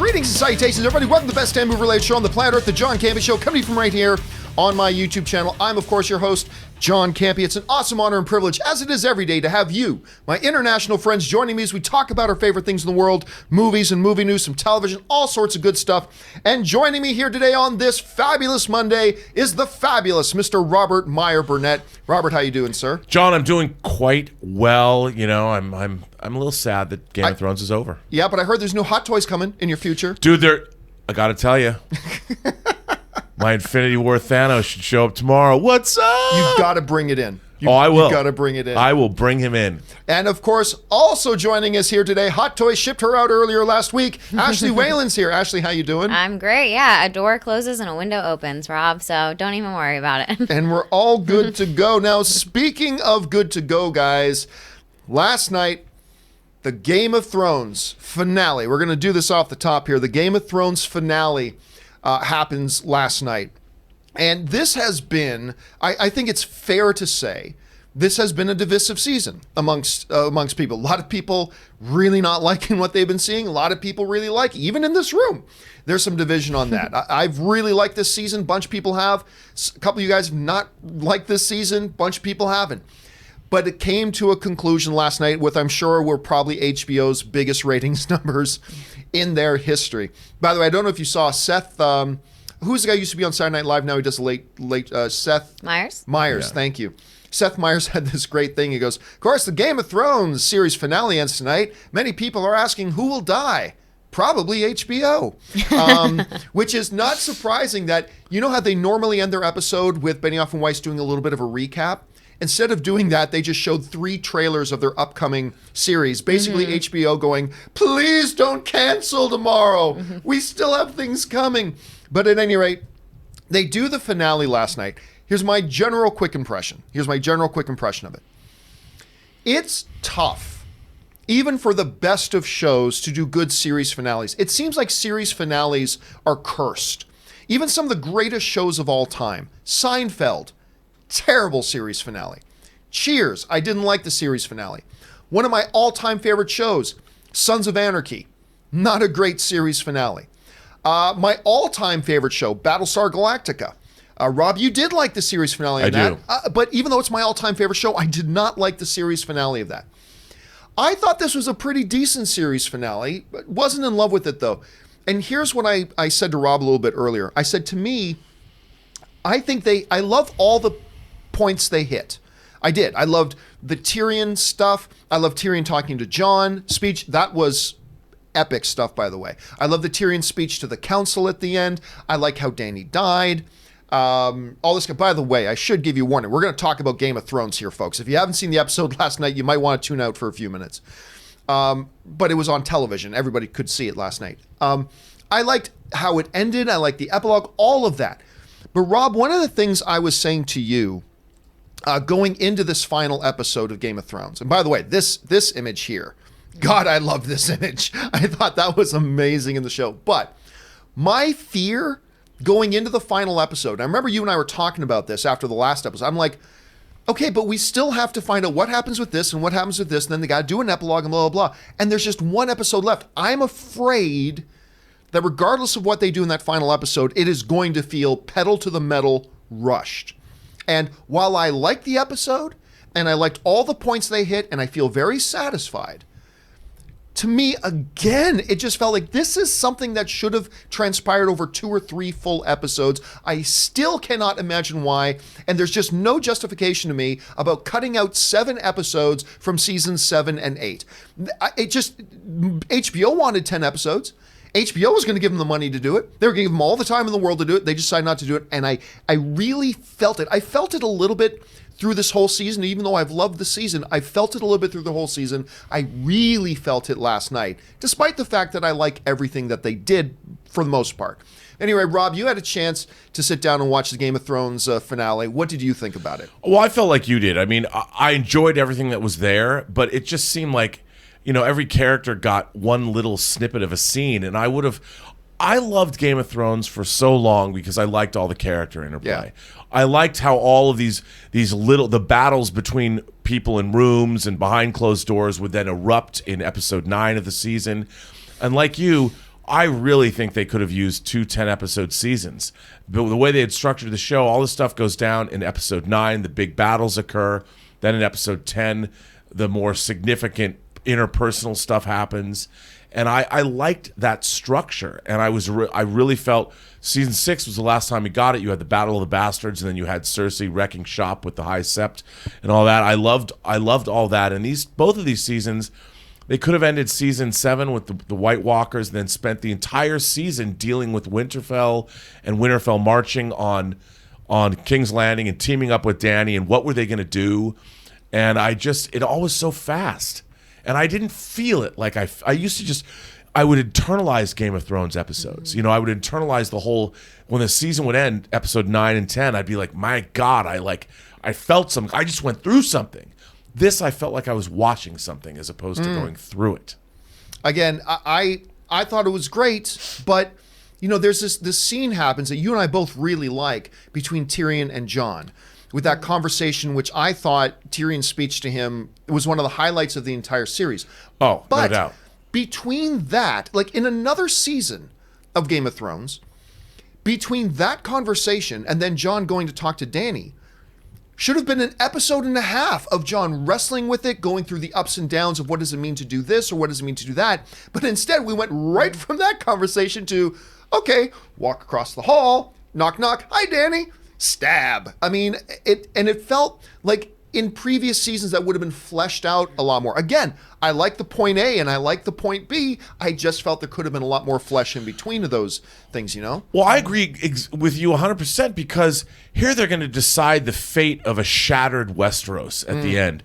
Greetings and salutations, everybody. Welcome to the best 10 movie-related show on the planet Earth, the John Campea Show, coming from right here on my YouTube channel. I'm, of course, your host, John Campea. It's an awesome honor and privilege, as it is every day, to have you, my international friends, joining me as we talk about our favorite things in the world, movies and movie news, some television, all sorts of good stuff. And joining me here today on this fabulous Monday is the fabulous Mr. Robert Meyer Burnett. Robert, how you doing, sir? John, I'm doing quite well. You know, I'm a little sad that Game of Thrones is over. Yeah, but I heard there's no hot toys coming in your future. Dude, I gotta tell you. My Infinity War Thanos should show up tomorrow. What's up? You've got to bring it in. I will. You've got to bring it in. I will bring him in. And, of course, also joining us here today, Hot Toys shipped her out earlier last week. Ashley Whalen's here. Ashley, how you doing? I'm great, yeah. A door closes and a window opens, Rob, so don't even worry about it. And we're all good to go. Now, speaking of good to go, guys, last night, the Game of Thrones finale. We're going to do this off the top here. The Game of Thrones finale happens last night. And this has been, I think it's fair to say, this has been a divisive season amongst people. A lot of people really not liking what they've been seeing. A lot of people really like, even in this room, there's some division on that. I've really liked this season. A bunch of people have. A couple of you guys have not liked this season. A bunch of people haven't. But it came to a conclusion last night with, I'm sure, were probably HBO's biggest ratings numbers in their history. By the way, I don't know if you saw Seth, who's the guy who used to be on Saturday Night Live, now he does the Seth Myers? Myers, yeah. Thank you. Seth Meyers had this great thing. He goes, of course, the Game of Thrones series finale ends tonight. Many people are asking who will die. Probably HBO, which is not surprising that, you know how they normally end their episode with Benioff and Weiss doing a little bit of a recap? Instead of doing that, they just showed 3 trailers of their upcoming series. Basically, HBO going, please don't cancel tomorrow. We still have things coming. But at any rate, they do the finale last night. Here's my general quick impression. Of it. It's tough, even for the best of shows, to do good series finales. It seems like series finales are cursed. Even some of the greatest shows of all time, Seinfeld, terrible series finale. Cheers, I didn't like the series finale. One of my all-time favorite shows, Sons of Anarchy, not a great series finale. My all-time favorite show, Battlestar Galactica. Rob, you did like the series finale of that. I do. But even though it's my all-time favorite show, I did not like the series finale of that. I thought this was a pretty decent series finale. Wasn't in love with it, though. And here's what I said to Rob a little bit earlier. I said, to me, I love all the points they hit. I did. I loved the Tyrion stuff. I loved Tyrion talking to Jon speech. That was epic stuff, by the way. I love the Tyrion speech to the council at the end. I like how Dany died. All this. By the way, I should give you a warning. We're going to talk about Game of Thrones here, folks. If you haven't seen the episode last night, you might want to tune out for a few minutes. But it was on television. Everybody could see it last night. I liked how it ended. I liked the epilogue, all of that. But Rob, one of the things I was saying to you going into this final episode of Game of Thrones, and by the way, this image here, God, I love this image. I thought that was amazing in the show. But my fear going into the final episode, I remember you and I were talking about this after the last episode. I'm like, okay, but we still have to find out what happens with this and what happens with this, and then they got to do an epilogue and blah, blah, blah. And there's just one episode left. I'm afraid that regardless of what they do in that final episode, it is going to feel pedal to the metal rushed. And while I liked the episode, and I liked all the points they hit, and I feel very satisfied, to me, again, it just felt like this is something that should have transpired over 2 or 3 full episodes. I still cannot imagine why, and there's just no justification to me about cutting out 7 episodes from seasons 7 and 8. HBO wanted 10 episodes. HBO was going to give them the money to do it. They were going to give them all the time in the world to do it. They decided not to do it. And I really felt it. I felt it a little bit through this whole season. Even though I've loved the season, I felt it a little bit through the whole season. I really felt it last night, despite the fact that I like everything that they did for the most part. Anyway, Rob, you had a chance to sit down and watch the Game of Thrones finale. What did you think about it? Well, I felt like you did. I mean, I enjoyed everything that was there, but it just seemed like, you know, every character got one little snippet of a scene, and I loved Game of Thrones for so long because I liked all the character interplay. Yeah. I liked how all of these the battles between people in rooms and behind closed doors would then erupt in episode 9 of the season. And like you, I really think they could have used 2 10-episode seasons. But the way they had structured the show, all this stuff goes down in episode 9, the big battles occur. Then in episode 10, the more significant interpersonal stuff happens. And I liked that structure. And I really felt season 6 was the last time you got it. You had the Battle of the Bastards, and then you had Cersei wrecking shop with the High Sept and all that. I loved all that. And both of these seasons, they could have ended season 7 with the White Walkers, and then spent the entire season dealing with Winterfell and Winterfell marching on King's Landing and teaming up with Dany, and what were they going to do? And it all was so fast. And I didn't feel it like I used to just, I would internalize Game of Thrones episodes. Mm-hmm. You know, I would internalize the whole, when the season would end, episode 9 and 10, I'd be like, my God, I felt something. I just went through something. This, I felt like I was watching something as opposed to going through it. Again, I thought it was great, but you know, there's this scene happens that you and I both really like between Tyrion and Jon, with that conversation, which I thought Tyrion's speech to him was one of the highlights of the entire series. Oh, but no doubt. Between that, like in another season of Game of Thrones, between that conversation and then Jon going to talk to Dany, should have been an episode and a half of Jon wrestling with it, going through the ups and downs of what does it mean to do this or what does it mean to do that. But instead, we went right from that conversation to, okay, walk across the hall, knock, knock, hi, Dany, stab. I mean, it felt like in previous seasons that would have been fleshed out a lot more. Again, I like the point A and I like the point B. I just felt there could have been a lot more flesh in between of those things, you know? Well, I agree with you 100%, because here they're going to decide the fate of a shattered Westeros at the end.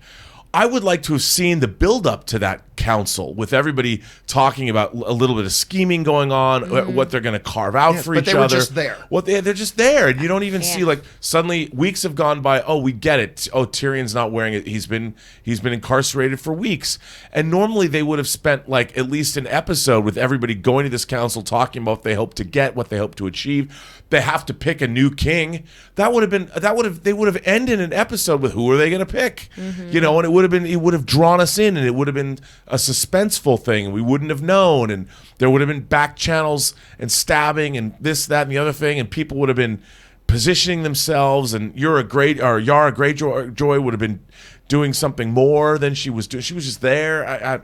I would like to have seen the build-up to that council, with everybody talking about a little bit of scheming going on, what they're going to carve out for each other. But they were just there. Well, they're just there, and you don't even see, like, suddenly weeks have gone by. Oh, we get it. Oh, Tyrion's not wearing it. He's been incarcerated for weeks. And normally they would have spent like at least an episode with everybody going to this council, talking about what they hope to get, what they hope to achieve. They have to pick a new king. They would have ended an episode with who are they going to pick? You know, and it would have drawn us in, and it would have been a suspenseful thing, and we wouldn't have known, and there would have been back channels and stabbing and this, that, and the other thing, and people would have been positioning themselves, and Yara Greyjoy would have been doing something more than she was doing. She was just there.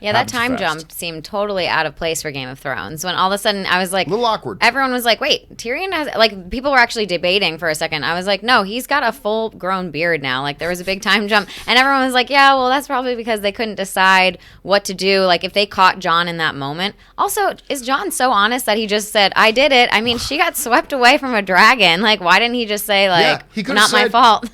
Yeah, that time jump seemed totally out of place for Game of Thrones. When all of a sudden I was like, a little awkward. Everyone was like, wait, Tyrion has, like, people were actually debating for a second. I was like, no, he's got a full grown beard now. Like, there was a big time jump. And everyone was like, yeah, well, that's probably because they couldn't decide what to do. Like, if they caught Jon in that moment. Also, is Jon so honest that he just said, I did it? I mean, she got swept away from a dragon. Like, why didn't he just say, like, not my fault?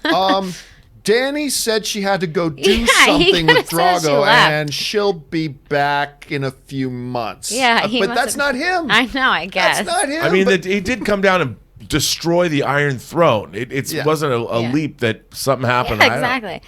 Dany said she had to go do something with Drogo, and she'll be back in a few months. Yeah, but that's not him. I know, I guess. That's not him. I mean, he did come down and destroy the Iron Throne. It wasn't a leap that something happened. Yeah, exactly.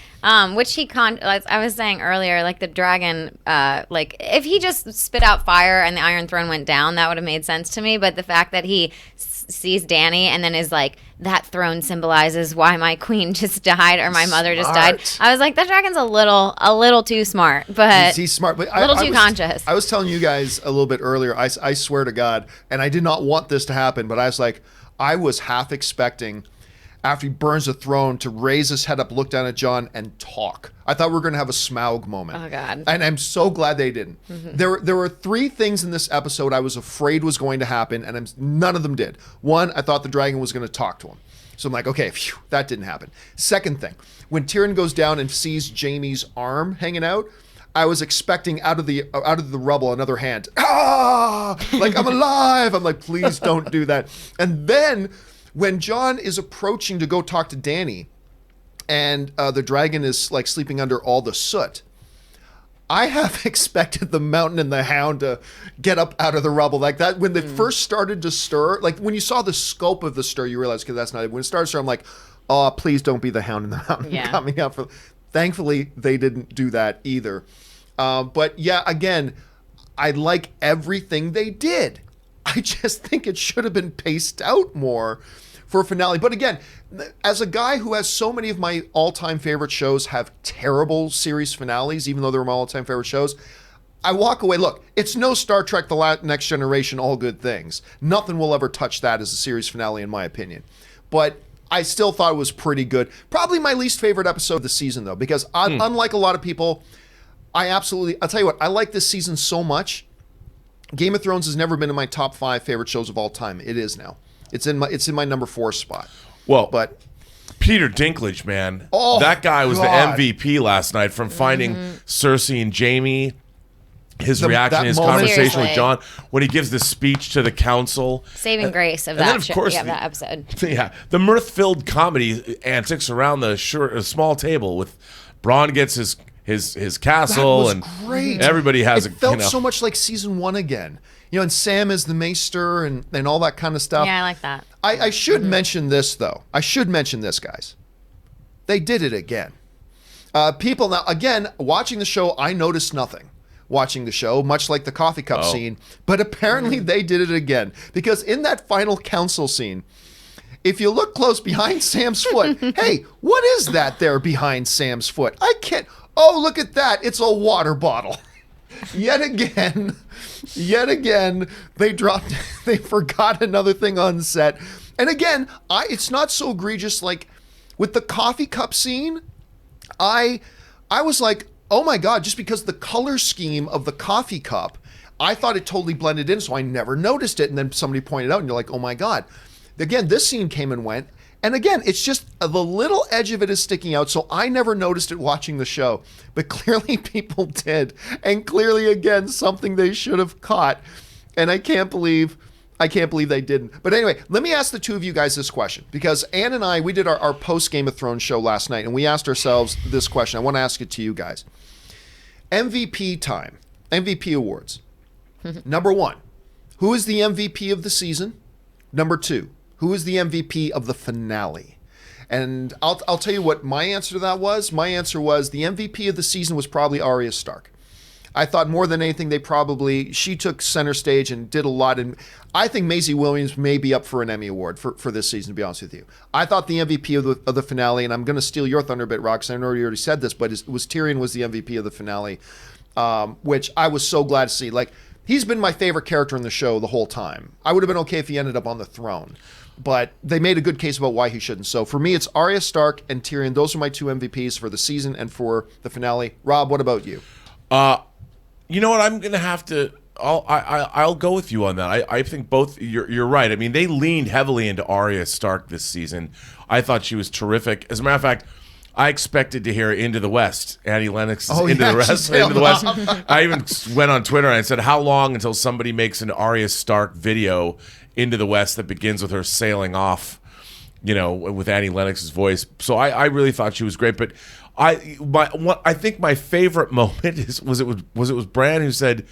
Which like I was saying earlier, like the dragon, like if he just spit out fire and the Iron Throne went down, that would have made sense to me. But the fact that he sees Dany and then is like, that throne symbolizes why my queen just died or my mother just died. I was like, that dragon's a little too smart, but he's smart, but a little too conscious. I was telling you guys a little bit earlier. I swear to God, and I did not want this to happen, but I was like, I was half expecting, after he burns the throne, to raise his head up, look down at Jon, and talk. I thought we were going to have a Smaug moment. Oh, God. And I'm so glad they didn't. There were 3 things in this episode I was afraid was going to happen, and none of them did. One, I thought the dragon was going to talk to him. So I'm like, okay, phew, that didn't happen. Second thing, when Tyrion goes down and sees Jaime's arm hanging out, I was expecting out of the rubble another hand. Like, I'm alive. I'm like, please don't do that. And then when Jon is approaching to go talk to Dany, and the dragon is like sleeping under all the soot, I have expected the Mountain and the Hound to get up out of the rubble like that. When they first started to stir, like when you saw the scope of the stir, you realize, because that's not it. When it started to stir, I'm like, oh, please don't be the Hound and the Mountain coming out. Thankfully, they didn't do that either. But yeah, again, I like everything they did. I just think it should have been paced out more for a finale. But again, as a guy who has so many of my all-time favorite shows have terrible series finales, even though they're my all-time favorite shows, I walk away. Look, it's no Star Trek: The Next Generation, All Good Things. Nothing will ever touch that as a series finale, in my opinion. But I still thought it was pretty good. Probably my least favorite episode of the season, though, because unlike a lot of people, I'll tell you what, I like this season so much. Game of Thrones has never been in my top 5 favorite shows of all time. It is now. It's in my number 4 spot. Well, but Peter Dinklage, man, that guy was God. the MVP last night from finding Cersei and Jamie. His reaction, his moment. conversation with Seriously. John when he gives the speech to the council. Saving grace of and then, that of course, that episode. Yeah, the mirth-filled comedy antics around the a small table with Bronn gets his castle, was and great. everybody has It felt so much like season 1 again. And Sam is the maester and all that kind of stuff. Yeah, I like that. I should mention this, though. I should mention this, guys. They did it again. People, now, again, watching the show, I noticed nothing watching the show, much like the coffee cup scene. But apparently they did it again. Because in that final council scene, if you look close behind Sam's foot, hey, what is that there behind Sam's foot? I can't. Oh, look at that. It's a water bottle. Yet again, they forgot another thing on set. And again, it's not so egregious. Like with the coffee cup scene, I was like, oh my God, just because the color scheme of the coffee cup, I thought it totally blended in, so I never noticed it. And then somebody pointed out, and you're like, oh my God. Again, this scene came and went. And again, it's just the little edge of it is sticking out, so I never noticed it watching the show. But clearly people did. And clearly, again, something they should have caught. And I can't believe they didn't. But anyway, let me ask the two of you guys this question. Because Ann and I, we did our post-Game of Thrones show last night, and we asked ourselves this question. I want to ask it to you guys. MVP time. MVP awards. Number 1, who is the MVP of the season? Number 2, who is the MVP of the finale? And I'll tell you what my answer to that was. My answer was the MVP of the season was probably Arya Stark. I thought more than anything, she took center stage and did a lot. And I think Maisie Williams may be up for an Emmy Award for this season, to be honest with you. I thought the MVP of the finale, and I'm going to steal your thunder a bit, Rock, because I know you already said this, but it was Tyrion was the MVP of the finale, which I was so glad to see. Like, he's been my favorite character in the show the whole time. I would have been okay if he ended up on the throne. But they made a good case about why he shouldn't. So for me, it's Arya Stark and Tyrion. Those are my 2 MVPs for the season and for the finale. Rob, what about you? You know what? I'm gonna have to. I'll go with you on that. I think both. You're right. I mean, they leaned heavily into Arya Stark this season. I thought she was terrific. As a matter of fact, I expected to hear "Into the West." Annie Lennox is Into the West. I even went on Twitter and I said, "How long until somebody makes an Arya Stark video Into the West that begins with her sailing off?" With Annie Lennox's voice. So I really thought she was great. But I think my favorite moment was Bran who said,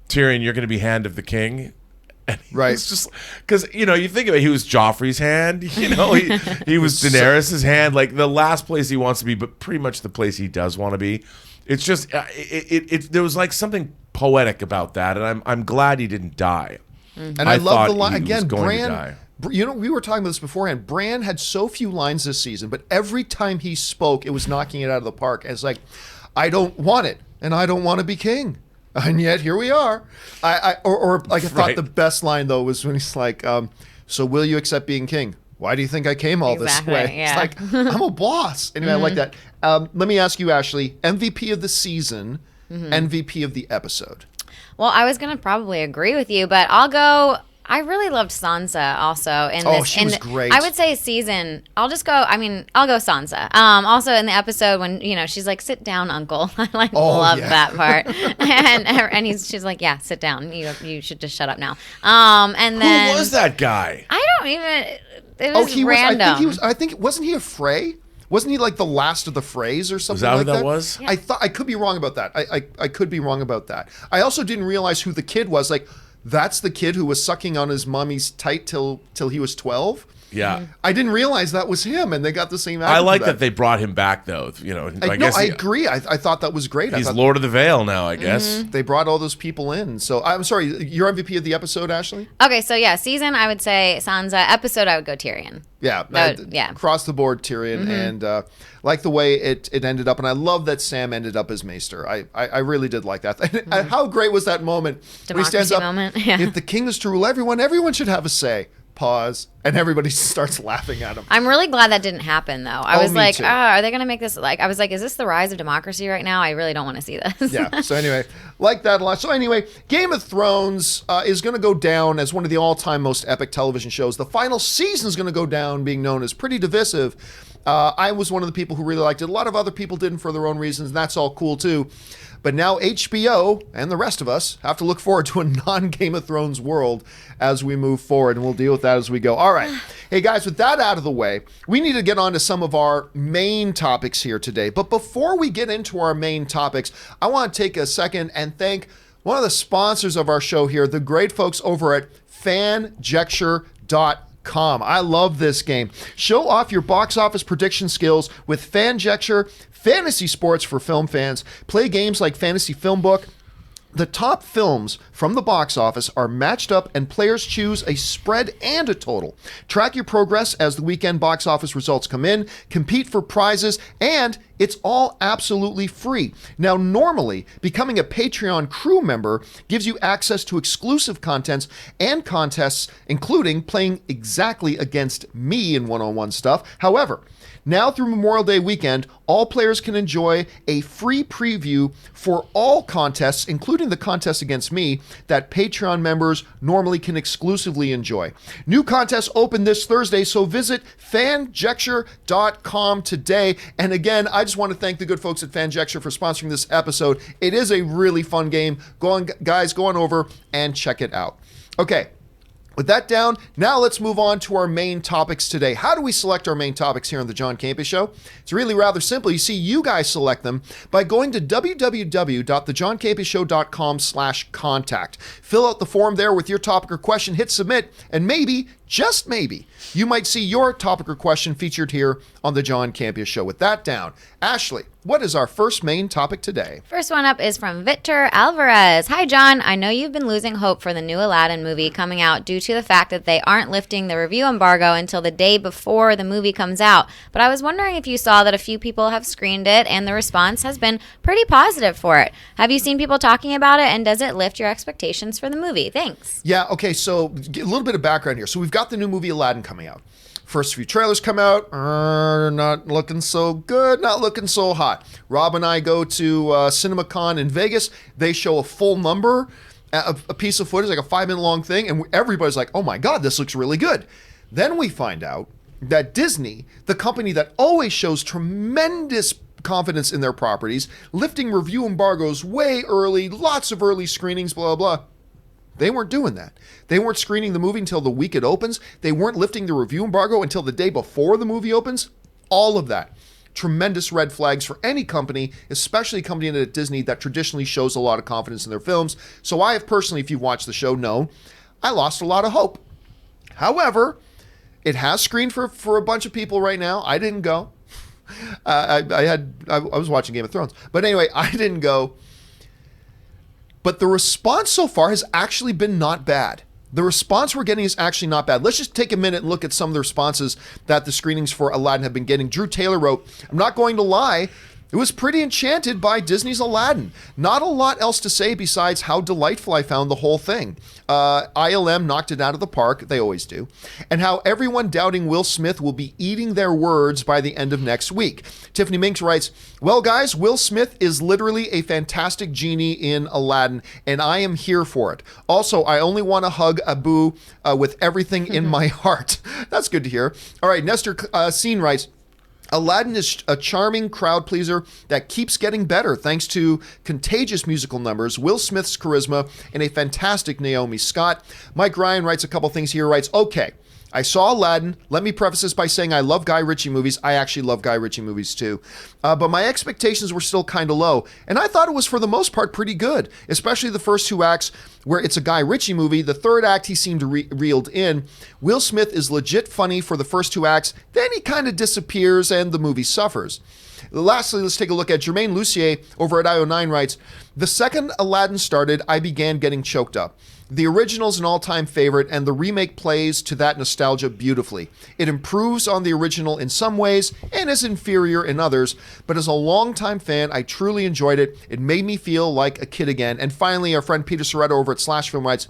"Tyrion, you're going to be Hand of the King." And right. It's just because you think of it, he was Joffrey's hand. He was Daenerys's hand. Like the last place he wants to be, but pretty much the place he does want to be. It's just there was like something poetic about that, and I'm glad he didn't die. And I love the line again. Bran. We were talking about this beforehand. Bran had so few lines this season, but every time he spoke, it was knocking it out of the park. It's like, I don't want it, and I don't want to be king. And yet here we are. I thought the best line though was when he's like, "So will you accept being king? Why do you think I came all this way?" Yeah. It's like I'm a boss. Anyway, I like that. Let me ask you, Ashley, MVP of the season, MVP of the episode. Well, I was going to probably agree with you, but I'll go. I really loved Sansa also in this. She was great. I would say season. I'll go Sansa. Also in the episode when she's like, "Sit down, Uncle." I love that part. and she's like, "Yeah, sit down. You should just shut up now." And then who was that guy? I don't even. It was random. I think wasn't he a Frey? Wasn't he like the last of the Freys or something like that? Was that? Yeah. I thought I could be wrong about that. I could be wrong about that. I also didn't realize who the kid was. Like, that's the kid who was sucking on his mommy's tight till he was 12. Yeah. I didn't realize that was him, and they got the same actor. I for like that they brought him back, though. You know, I guess I agree. I thought that was great. he's Lord of the Vale now, I guess. They brought all those people in. So I'm sorry, your MVP of the episode, Ashley? Okay, so yeah, season I would say Sansa. Episode I would go Tyrion. Yeah, yeah. Across the board, Tyrion, and like the way it ended up, and I love that Sam ended up as Maester. I really did like that. How great was that moment when he stands up? Moment. Yeah. If the king is to rule everyone should have a say. Pause, and everybody starts laughing at him. I'm really glad that didn't happen, though. I was me like, too. are they going to make this like? I was like, is this the rise of democracy right now? I really don't want to see this. Yeah. So anyway, like that a lot. So anyway, Game of Thrones is going to go down as one of the all-time most epic television shows. The final season is going to go down, being known as pretty divisive. I was one of the people who really liked it. A lot of other people didn't for their own reasons, and that's all cool too. But now HBO and the rest of us have to look forward to a non-Game of Thrones world as we move forward, and we'll deal with that as we go. All right. Hey, guys, with that out of the way, we need to get on to some of our main topics here today. But before we get into our main topics, I want to take a second and thank one of the sponsors of our show here, the great folks over at fanjecture.com. I love this game. Show off your box office prediction skills with Fanjecture, fantasy sports for film fans. Play games like Fantasy Film Book. The top films from the box office are matched up and players choose a spread and a total. Track your progress as the weekend box office results come in, compete for prizes, and it's all absolutely free. Now, normally, becoming a Patreon crew member gives you access to exclusive contents and contests, including playing exactly against me in one-on-one stuff. However, now through Memorial Day weekend, all players can enjoy a free preview for all contests, including the contest against me, that Patreon members normally can exclusively enjoy. New contests open this Thursday, so visit fanjecture.com today. And again, I just want to thank the good folks at Fanjecture for sponsoring this episode. It is a really fun game. Go on, guys, go on over and check it out. Okay. With that down, now let's move on to our main topics today. How do we select our main topics here on the John Campea Show? It's really rather simple. You see, you guys select them by going to www.thejohncampeashow.com/contact. Fill out the form there with your topic or question, hit submit, and maybe, just maybe, you might see your topic or question featured here on the John Campea Show. With that down, Ashley, what is our first main topic today? First one up is from Victor Alvarez. Hi, John. I know you've been losing hope for the new Aladdin movie coming out due to the fact that they aren't lifting the review embargo until the day before the movie comes out. But I was wondering if you saw that a few people have screened it and the response has been pretty positive for it. Have you seen people talking about it, and does it lift your expectations for the movie? Thanks. Yeah, okay, so a little bit of background here. So we've got the new movie Aladdin coming out. First few trailers come out, not looking so good, not looking so hot. Rob and I go to CinemaCon in Vegas. They show a full number, a piece of footage, like a 5-minute long thing, and everybody's like, oh my God, this looks really good. Then we find out that Disney, the company that always shows tremendous confidence in their properties, lifting review embargoes way early, lots of early screenings, blah, blah. They weren't doing that. They weren't screening the movie until the week it opens. They weren't lifting the review embargo until the day before the movie opens. All of that. Tremendous red flags for any company, especially a company at Disney that traditionally shows a lot of confidence in their films. So I have personally, if you've watched the show, known I lost a lot of hope. However, it has screened for a bunch of people right now. I didn't go. I was watching Game of Thrones. But anyway, I didn't go. But the response so far has actually been not bad. The response we're getting is actually not bad. Let's just take a minute and look at some of the responses that the screenings for Aladdin have been getting. Drew Taylor wrote, I'm not going to lie, it was pretty enchanted by Disney's Aladdin. Not a lot else to say besides how delightful I found the whole thing. ILM knocked it out of the park, they always do. And how everyone doubting Will Smith will be eating their words by the end of next week. Tiffany Minks writes, well, guys, Will Smith is literally a fantastic genie in Aladdin, and I am here for it. Also, I only want to hug Abu with everything in my heart. That's good to hear. All right, Nestor Scene writes, Aladdin is a charming crowd pleaser that keeps getting better thanks to contagious musical numbers, Will Smith's charisma, and a fantastic Naomi Scott. Mike Ryan writes a couple things here, writes, okay, I saw Aladdin. Let me preface this by saying I love Guy Ritchie movies. I actually love Guy Ritchie movies too. But my expectations were still kind of low. And I thought it was, for the most part, pretty good, especially the first 2 acts where it's a Guy Ritchie movie. The third act, he seemed reeled in. Will Smith is legit funny for the first 2 acts. Then he kind of disappears and the movie suffers. Lastly, let's take a look at Jermaine Lucier over at IO9 writes, the second Aladdin started, I began getting choked up. The original is an all-time favorite, and the remake plays to that nostalgia beautifully. It improves on the original in some ways and is inferior in others, but as a longtime fan, I truly enjoyed it. It made me feel like a kid again. And finally, our friend Peter Soretto over at Slash Film writes,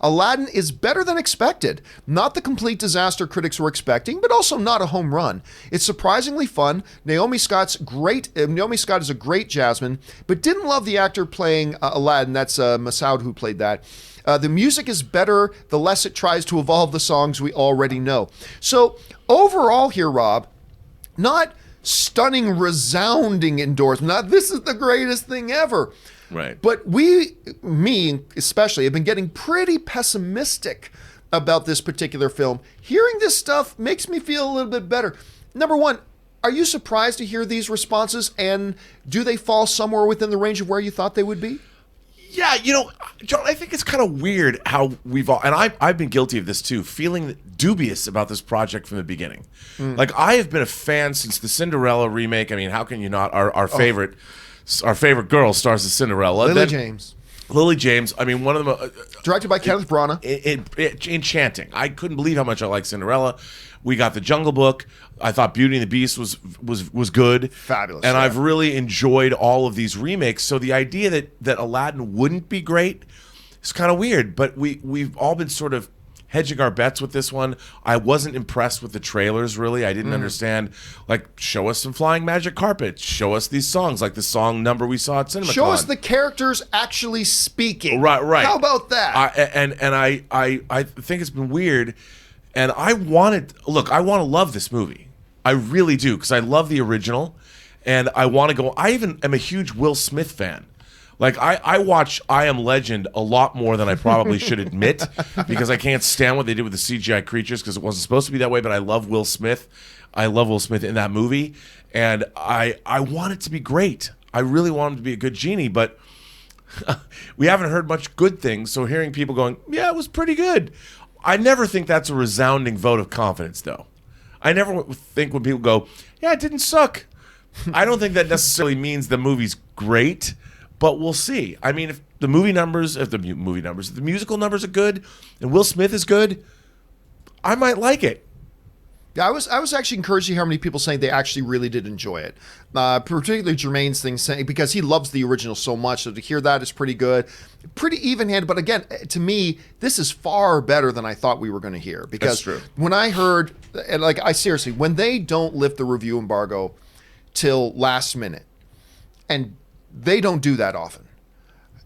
Aladdin is better than expected. Not the complete disaster critics were expecting, but also not a home run. It's surprisingly fun. Naomi Scott is a great Jasmine, but didn't love the actor playing Aladdin. That's Masoud who played that. The music is better the less it tries to evolve the songs we already know. So overall here, Rob, not stunning, resounding endorsement. Not this is the greatest thing ever. Right. But me especially, have been getting pretty pessimistic about this particular film. Hearing this stuff makes me feel a little bit better. Number one, are you surprised to hear these responses? And do they fall somewhere within the range of where you thought they would be? Yeah, John, I think it's kind of weird how we've all, and I've been guilty of this too, feeling dubious about this project from the beginning. Like, I have been a fan since the Cinderella remake. I mean, how can you not? Our favorite girl stars as Cinderella. Lily James. I mean, one of them. Directed by Kenneth Branagh. Enchanting. I couldn't believe how much I liked Cinderella. We got The Jungle Book. I thought Beauty and the Beast was good. Fabulous. And yeah. I've really enjoyed all of these remakes. So the idea that Aladdin wouldn't be great is kind of weird. But we've all been sort of hedging our bets with this one. I wasn't impressed with the trailers, really. I didn't understand, like, show us some flying magic carpets. Show us these songs, like the song number we saw at CinemaCon. Show us the characters actually speaking. Right. How about that? I think it's been weird. And I want to love this movie. I really do, because I love the original. And I want to go. I even am a huge Will Smith fan. Like, I watch I Am Legend a lot more than I probably should admit, because I can't stand what they did with the CGI creatures, because it wasn't supposed to be that way, but I love Will Smith. I love Will Smith in that movie, and I want it to be great. I really want him to be a good genie, but we haven't heard much good things, so hearing people going, yeah, it was pretty good. I never think that's a resounding vote of confidence, though. I never think when people go, yeah, it didn't suck. I don't think that necessarily means the movie's great. But we'll see. I mean, if the musical numbers are good, and Will Smith is good, I might like it. Yeah, I was actually encouraged to hear how many people saying they actually really did enjoy it. Particularly Jermaine's thing, saying, because he loves the original so much, so to hear that is pretty good. Pretty even-handed, but again, to me, this is far better than I thought we were going to hear. Because That's true. When I heard, and like, when they don't lift the review embargo till last minute, and they don't do that often,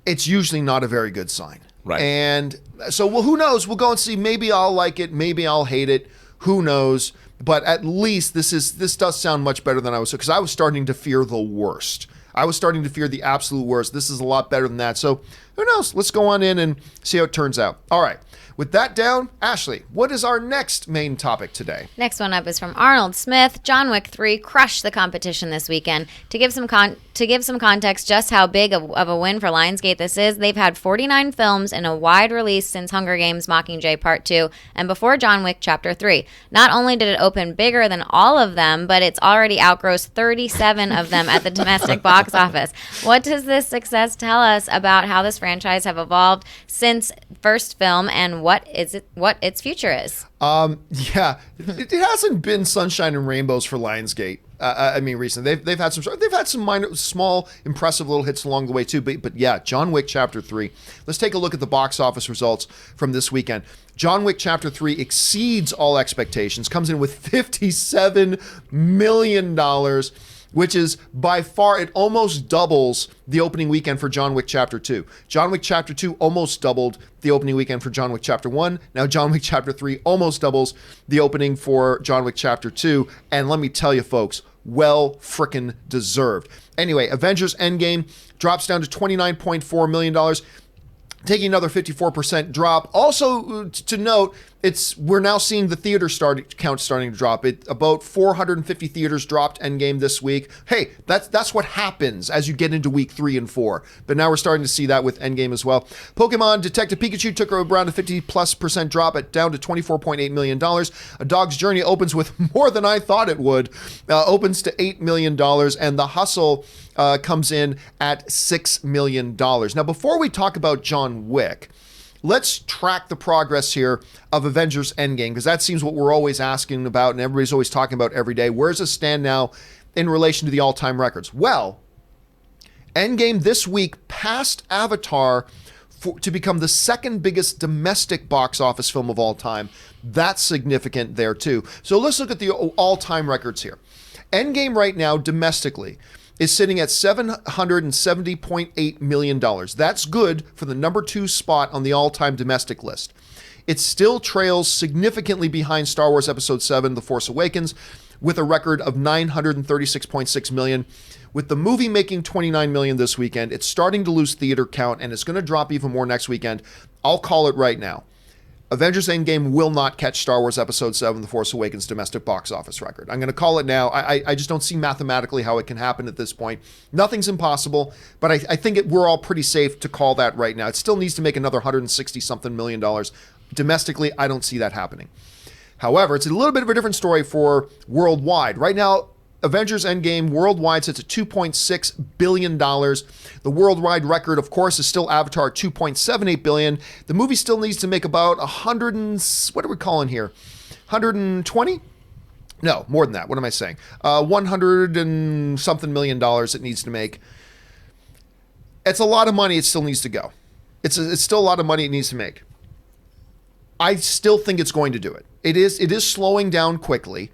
it's usually not a very good sign. Right. And so, well, who knows? We'll go and see. Maybe I'll like it. Maybe I'll hate it. Who knows? But at least this does sound much better than I was, because I was starting to fear the worst. I was starting to fear the absolute worst. This is a lot better than that. So who knows? Let's go on in and see how it turns out. All right. With that down, Ashley, what is our next main topic today? Next one up is from Arnold Smith. John Wick 3 crushed the competition this weekend. To give some context just how big of a win for Lionsgate this is, they've had 49 films in a wide release since Hunger Games Mockingjay Part 2 and before John Wick Chapter 3. Not only did it open bigger than all of them, but it's already outgrossed 37 of them at the domestic box office. What does this success tell us about how this franchise have evolved since first film, and what its future is? Yeah, it hasn't been sunshine and rainbows for Lionsgate. I mean, recently they've had some minor, small, impressive little hits along the way too. But yeah, John Wick Chapter 3. Let's take a look at the box office results from this weekend. John Wick Chapter 3 exceeds all expectations, comes in with $57 million, which is by far, it almost doubles the opening weekend for John Wick Chapter 2. John Wick Chapter 2 almost doubled the opening weekend for John Wick Chapter 1. Now John Wick Chapter 3 almost doubles the opening for John Wick Chapter 2. And let me tell you, folks, well frickin' deserved. Anyway, Avengers Endgame drops down to $29.4 million. Taking another 54% drop. Also to note, we're now seeing the theater count starting to drop. About 450 theaters dropped Endgame this week. Hey, that's what happens as you get into week 3 and 4. But now we're starting to see that with Endgame as well. Pokemon Detective Pikachu took around a 50+% drop down to $24.8 million. A Dog's Journey opens with more than I thought it would. Opens to $8 million, and The Hustle comes in at $6 million. Now, before we talk about John Wick, let's track the progress here of Avengers Endgame, because that seems what we're always asking about and everybody's always talking about every day. Where does it stand now in relation to the all-time records? Well, Endgame this week passed Avatar to become the second biggest domestic box office film of all time. That's significant there too. So let's look at the all-time records here. Endgame right now domestically is sitting at $770.8 million. That's good for the number 2 spot on the all-time domestic list. It still trails significantly behind Star Wars Episode 7, The Force Awakens, with a record of $936.6 million. With the movie making $29 million this weekend, it's starting to lose theater count, and it's going to drop even more next weekend. I'll call it right now. Avengers Endgame will not catch Star Wars Episode 7, The Force Awakens domestic box office record. I'm going to call it now. I just don't see mathematically how it can happen at this point. Nothing's impossible, but I think we're all pretty safe to call that right now. It still needs to make another $160-something million. Domestically, I don't see that happening. However, it's a little bit of a different story for worldwide. Right now, Avengers Endgame worldwide sits at $2.6 billion. The worldwide record, of course, is still Avatar, $2.78 billion. The movie still needs to make about 100 and, what are we calling here? 120? No, more than that. What am I saying? 100 and something million dollars it needs to make. It's a lot of money it still needs to go. It's still a lot of money it needs to make. I still think it's going to do it. It is slowing down quickly.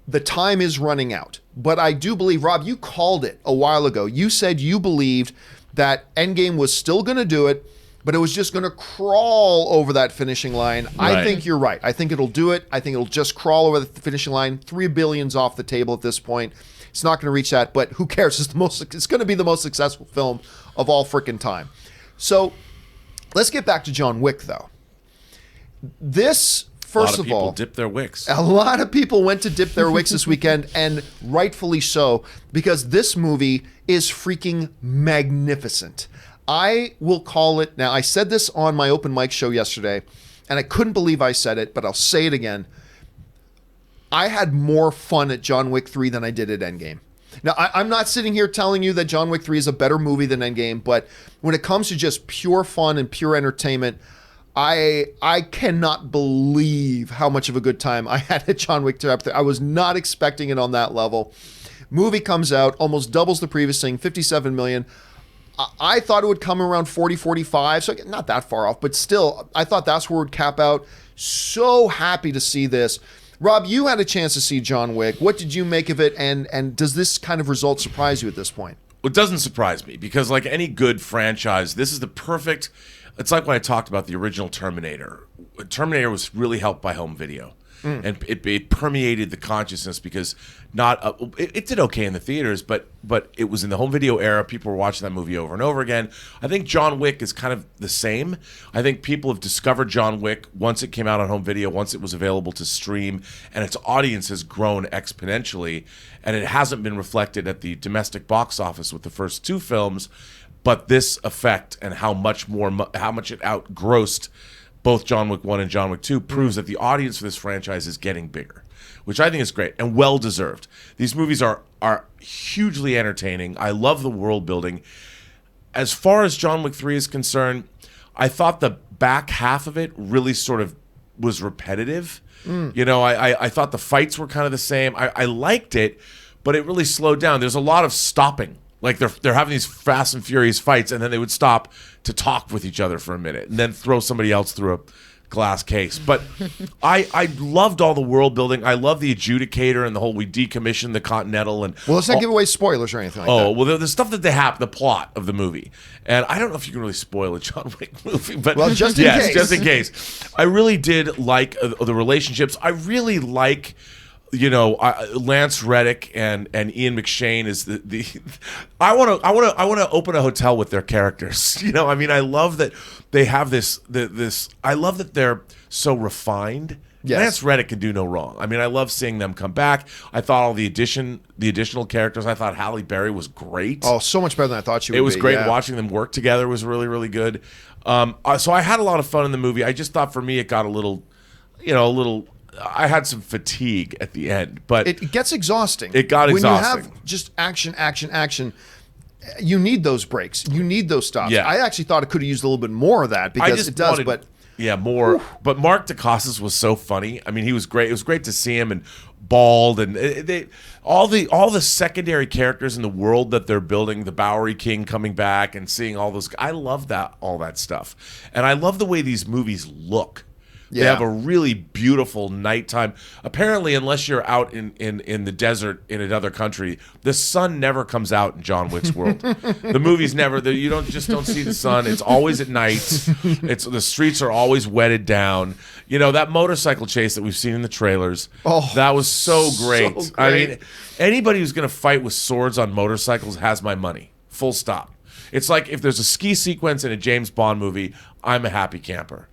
The time is running out. But I do believe, Rob, you called it a while ago. You said you believed that Endgame was still going to do it, but it was just going to crawl over that finishing line. Right. I think you're right. I think it'll do it. I think it'll just crawl over the finishing line. $3 billion's off the table at this point. It's not going to reach that, but who cares? It's going to be the most successful film of all freaking time. So let's get back to John Wick, though. This... First of all, dip their wicks. A lot of people went to dip their wicks this weekend, and rightfully so, because this movie is freaking magnificent. I will call it, now I said this on my open mic show yesterday, and I couldn't believe I said it, but I'll say it again. I had more fun at John Wick 3 than I did at Endgame. Now, I'm not sitting here telling you that John Wick 3 is a better movie than Endgame, but when it comes to just pure fun and pure entertainment, I cannot believe how much of a good time I had at John Wick 3. I was not expecting it on that level. Movie comes out, almost doubles the previous thing, $57 million. I thought it would come around 40, 45, so not that far off, but still, I thought that's where it would cap out. So happy to see this. Rob, you had a chance to see John Wick. What did you make of it, and does this kind of result surprise you at this point? It doesn't surprise me, because like any good franchise, this is the perfect... It's like when I talked about the original Terminator. Terminator was really helped by home video. And it permeated the consciousness because it did okay in the theaters, but it was in the home video era. People were watching that movie over and over again. I think John Wick is kind of the same. I think people have discovered John Wick once it came out on home video, once it was available to stream, and its audience has grown exponentially, and it hasn't been reflected at the domestic box office with the first 2 films. But this effect and how much it outgrossed both John Wick 1 and John Wick 2 proves that the audience for this franchise is getting bigger, which I think is great and well-deserved. These movies are hugely entertaining. I love the world building. As far as John Wick 3 is concerned, I thought the back half of it really sort of was repetitive. You know, I thought the fights were kind of the same. I liked it, but it really slowed down. There's a lot of stopping. Like they're having these fast and furious fights, and then they would stop to talk with each other for a minute, and then throw somebody else through a glass case. But I loved all the world building. I love the adjudicator and the whole we decommissioned the Continental and let's not give away spoilers or anything like that. Oh well, the stuff that they have, the plot of the movie, and I don't know if you can really spoil a John Wick movie, but just in case. I really did like the relationships. I really like Lance Reddick and Ian McShane is the I want to open a hotel with their characters. I mean, I love that they have this. I love that they're so refined. Yes. Lance Reddick can do no wrong. I mean, I love seeing them come back. I thought all the additional characters. I thought Halle Berry was great. Oh, so much better than I thought she would be. It was great watching them work together. Was really, really good. So I had a lot of fun in the movie. I just thought for me it got a little. I had some fatigue at the end, but it gets exhausting. It got exhausting. When you have just action, you need those breaks. You need those stops. Yeah. I actually thought it could have used a little bit more of that because it does, but. Yeah, more. Whew. But Mark Dacascos was so funny. I mean, he was great. It was great to see him and bald and all the secondary characters in the world that they're building. The Bowery King coming back and seeing all those. I love all that stuff, and I love the way these movies look. They have a really beautiful nighttime. Apparently, unless you're out in the desert in another country, the sun never comes out in John Wick's world. The movies never. You don't see the sun. It's always at night. The streets are always wetted down. That motorcycle chase that we've seen in the trailers. Oh, that was so great. So great. I mean, anybody who's going to fight with swords on motorcycles has my money. Full stop. It's like if there's a ski sequence in a James Bond movie, I'm a happy camper.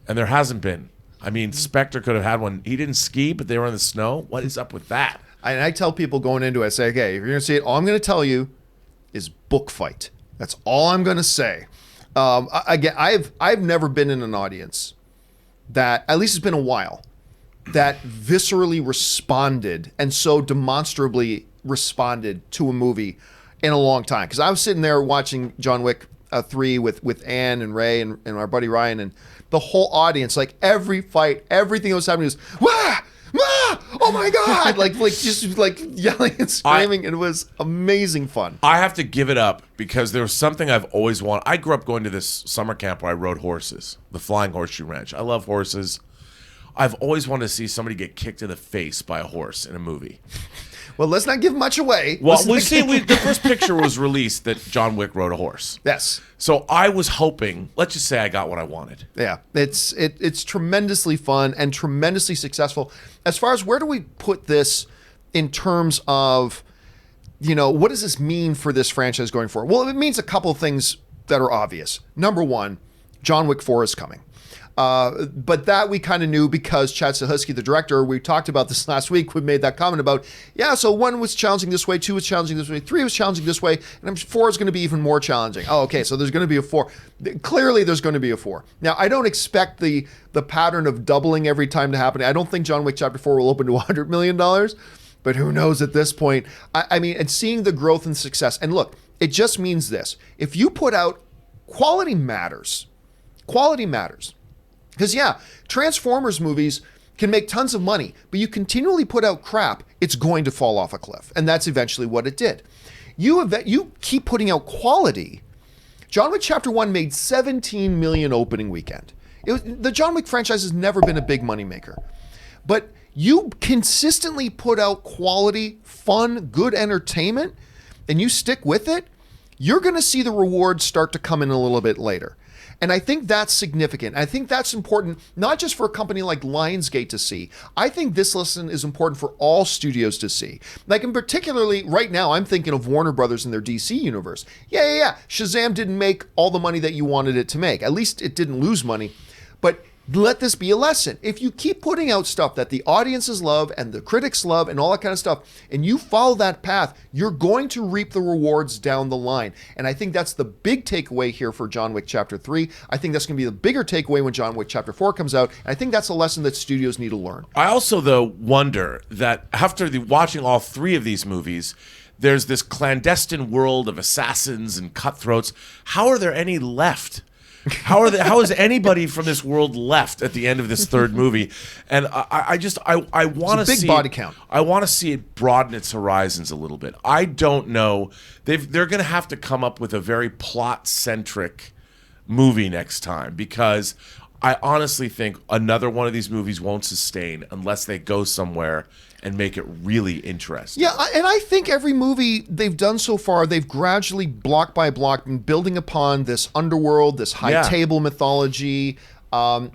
And there hasn't been. I mean, Spectre could have had one. He didn't ski, but they were in the snow. What is up with that? And I tell people going into it, I say, okay, if you're going to see it, all I'm going to tell you is book fight. That's all I'm going to say. Again, I've never been in an audience that, at least it's been a while, that viscerally responded and so demonstrably responded to a movie in a long time. Because I was sitting there watching John Wick 3 with Ann and Ray and our buddy Ryan, and the whole audience, like every fight, everything that was happening was wah, wah, oh my god, like just like yelling and screaming. And it was amazing fun. I have to give it up because there was something I've always wanted. I grew up going to this summer camp where I rode horses, the Flying Horseshoe Ranch. I love horses. I've always wanted to see somebody get kicked in the face by a horse in a movie. Well, let's not give much away. Well, the first picture was released that John Wick rode a horse. Yes. So I was hoping, let's just say I got what I wanted. Yeah, it's tremendously fun and tremendously successful. As far as where do we put this in terms of, what does this mean for this franchise going forward? Well, it means a couple of things that are obvious. Number one, John Wick 4 is coming. But that we kind of knew because Chad Stahelski, the director, we talked about this last week, we made that comment about, so 1 was challenging this way, 2 was challenging this way, 3 was challenging this way, and 4 is going to be even more challenging. Oh, okay, so there's going to be a 4. Clearly there's going to be a 4. Now, I don't expect the pattern of doubling every time to happen. I don't think John Wick Chapter 4 will open to $100 million, but who knows at this point. I mean, and seeing the growth and success, and look, it just means this. If you put out, quality matters. Quality matters. Because, Transformers movies can make tons of money, but you continually put out crap, it's going to fall off a cliff. And that's eventually what it did. You keep putting out quality. John Wick Chapter 1 made $17 million opening weekend. The John Wick franchise has never been a big moneymaker. But you consistently put out quality, fun, good entertainment, and you stick with it, you're going to see the rewards start to come in a little bit later. And I think that's significant. I think that's important, not just for a company like Lionsgate to see. I think this lesson is important for all studios to see. Like, in particularly, right now, I'm thinking of Warner Brothers and their DC universe. Yeah. Shazam didn't make all the money that you wanted it to make. At least it didn't lose money. But let this be a lesson. If you keep putting out stuff that the audiences love and the critics love and all that kind of stuff, and you follow that path, you're going to reap the rewards down the line. And I think that's the big takeaway here for John Wick Chapter 3. I think that's going to be the bigger takeaway when John Wick Chapter 4 comes out. And I think that's a lesson that studios need to learn. I also, though, wonder that after watching all 3 of these movies, there's this clandestine world of assassins and cutthroats. How are there any left? How is anybody from this world left at the end of this 3rd movie? And I want to see big body count. I want to see it broaden its horizons a little bit. I don't know. They're going to have to come up with a very plot-centric movie next time, because I honestly think another one of these movies won't sustain unless they go somewhere and make it really interesting. Yeah, and I think every movie they've done so far, they've gradually, block by block, been building upon this underworld, this high table mythology.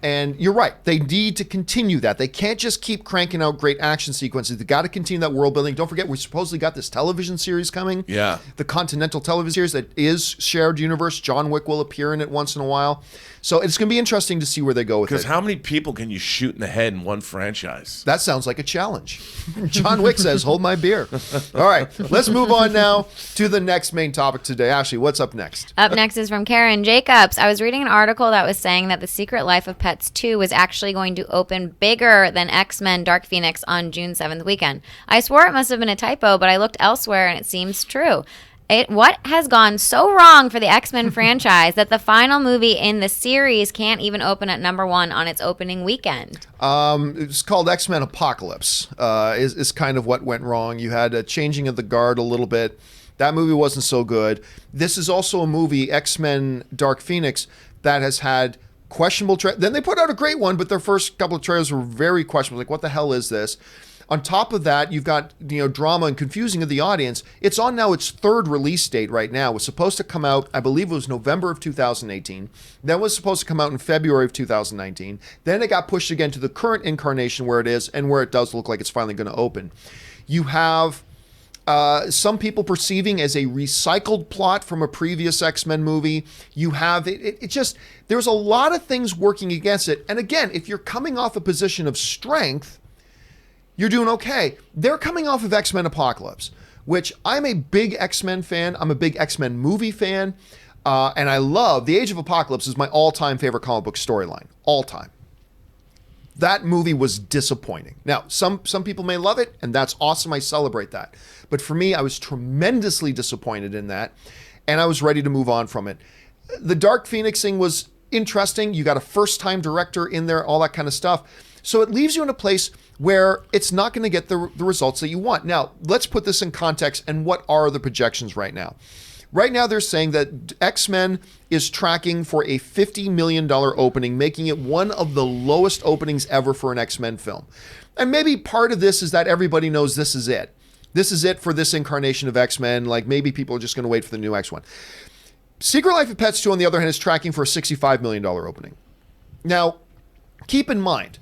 And you're right. They need to continue that. They can't just keep cranking out great action sequences. They got to continue that world building. Don't forget, we supposedly got this television series coming. Yeah. The Continental television series that is shared universe. John Wick will appear in it once in a while. So it's going to be interesting to see where they go with it. Because how many people can you shoot in the head in one franchise? That sounds like a challenge. John Wick says, hold my beer. All right, let's move on now to the next main topic today. Ashley, what's up next? Up next is from Karen Jacobs. I was reading an article that was saying that The Secret Life of Pets 2 was actually going to open bigger than X-Men Dark Phoenix on June 7th weekend. I swore it must have been a typo, but I looked elsewhere and it seems true. What has gone so wrong for the X-Men franchise that the final movie in the series can't even open at number 1 on its opening weekend? It's called X-Men Apocalypse, is kind of what went wrong. You had a changing of the guard a little bit. That movie wasn't so good. This is also a movie, X-Men Dark Phoenix, that has had questionable then they put out a great one, but their first couple of trailers were very questionable. Like, what the hell is this? On top of that, you've got, drama and confusing of the audience. It's on now its third release date right now. It was supposed to come out, I believe it was November of 2018. Then it was supposed to come out in February of 2019. Then it got pushed again to the current incarnation where it is and where it does look like it's finally going to open. You have some people perceiving as a recycled plot from a previous X-Men movie. You have it just, there's a lot of things working against it. And again, if you're coming off a position of strength, you're doing okay. They're coming off of X-Men Apocalypse, which I'm a big X-Men fan. I'm a big X-Men movie fan. And I love The Age of Apocalypse is my all-time favorite comic book storyline. All time. That movie was disappointing. Now, some people may love it, and that's awesome. I celebrate that. But for me, I was tremendously disappointed in that, and I was ready to move on from it. The Dark Phoenix thing was interesting. You got a first-time director in there, all that kind of stuff. So it leaves you in a place where it's not going to get the results that you want. Now, let's put this in context, and what are the projections right now? Right now, they're saying that X-Men is tracking for a $50 million opening, making it one of the lowest openings ever for an X-Men film. And maybe part of this is that everybody knows this is it. This is it for this incarnation of X-Men. Like, maybe people are just going to wait for the new X-1. Secret Life of Pets 2, on the other hand, is tracking for a $65 million opening. Now, keep in mind,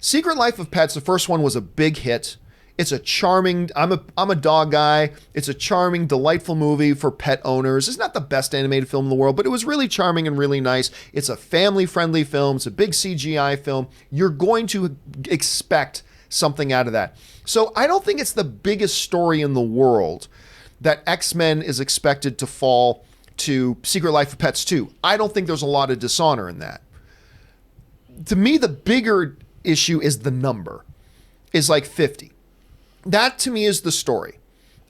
Secret Life of Pets, the first one, was a big hit. It's a charming, I'm a dog guy. It's a charming, delightful movie for pet owners. It's not the best animated film in the world, but it was really charming and really nice. It's a family-friendly film. It's a big CGI film. You're going to expect something out of that. So I don't think it's the biggest story in the world that X-Men is expected to fall to Secret Life of Pets 2. I don't think there's a lot of dishonor in that. To me, the bigger issue is the number, is like 50. That to me is the story.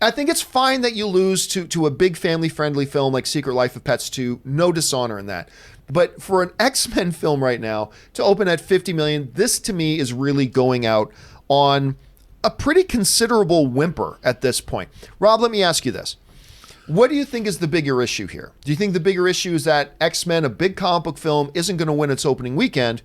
I think it's fine that you lose to a big family-friendly film like Secret Life of Pets 2. No dishonor in that. But for an X-Men film right now to open at 50 million, this to me is really going out on a pretty considerable whimper at this point. Rob, let me ask you this. What do you think is the bigger issue here? Do you think the bigger issue is that X-Men, a big comic book film, isn't going to win its opening weekend?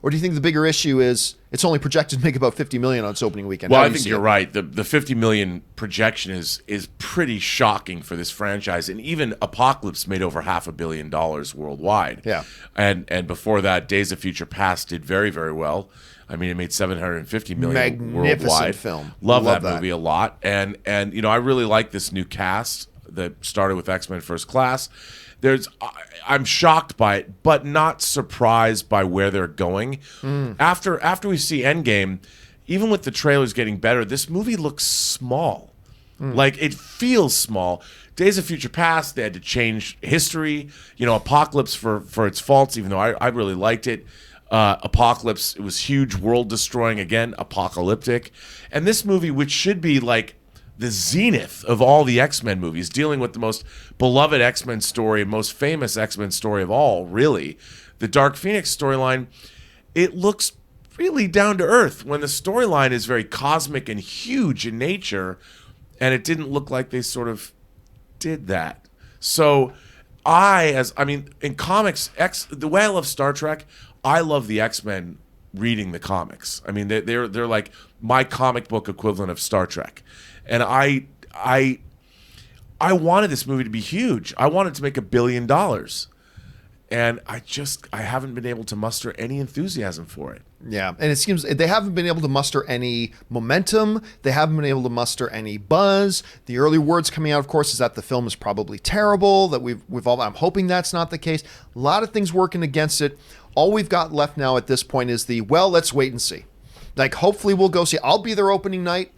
Or do you think the bigger issue is it's only projected to make about 50 million on its opening weekend? Well, I think you're right. The 50 million projection is pretty shocking for this franchise. And even Apocalypse made over $500 million worldwide. Yeah. And before that, Days of Future Past did very, very well. I mean, it made $750 million worldwide. Film. Love that movie a lot. And I really like this new cast that started with X-Men First Class. I'm shocked by it, but not surprised by where they're going. After we see Endgame, even with the trailers getting better, this movie looks small. Like, it feels small. Days of Future Past, they had to change history. Apocalypse for its faults, even though I really liked it. Apocalypse, it was huge, world destroying, again, apocalyptic. And this movie, which should be like the zenith of all the X-Men movies, dealing with the most beloved X-Men story, most famous X-Men story of all, really, the Dark Phoenix storyline, it looks really down to earth when the storyline is very cosmic and huge in nature, and it didn't look like they sort of did that. So in comics, the way I love Star Trek, I love the X-Men reading the comics. I mean, they're like my comic book equivalent of Star Trek. And I wanted this movie to be huge. I wanted to make $1 billion. and I haven't been able to muster any enthusiasm for it. Yeah, and it seems they haven't been able to muster any momentum. They haven't been able to muster any buzz. The early words coming out, of course, is that the film is probably terrible. That we've all. I'm hoping that's not the case. A lot of things working against it. All we've got left now at this point is let's wait and see. Like, hopefully we'll go see. I'll be there opening night.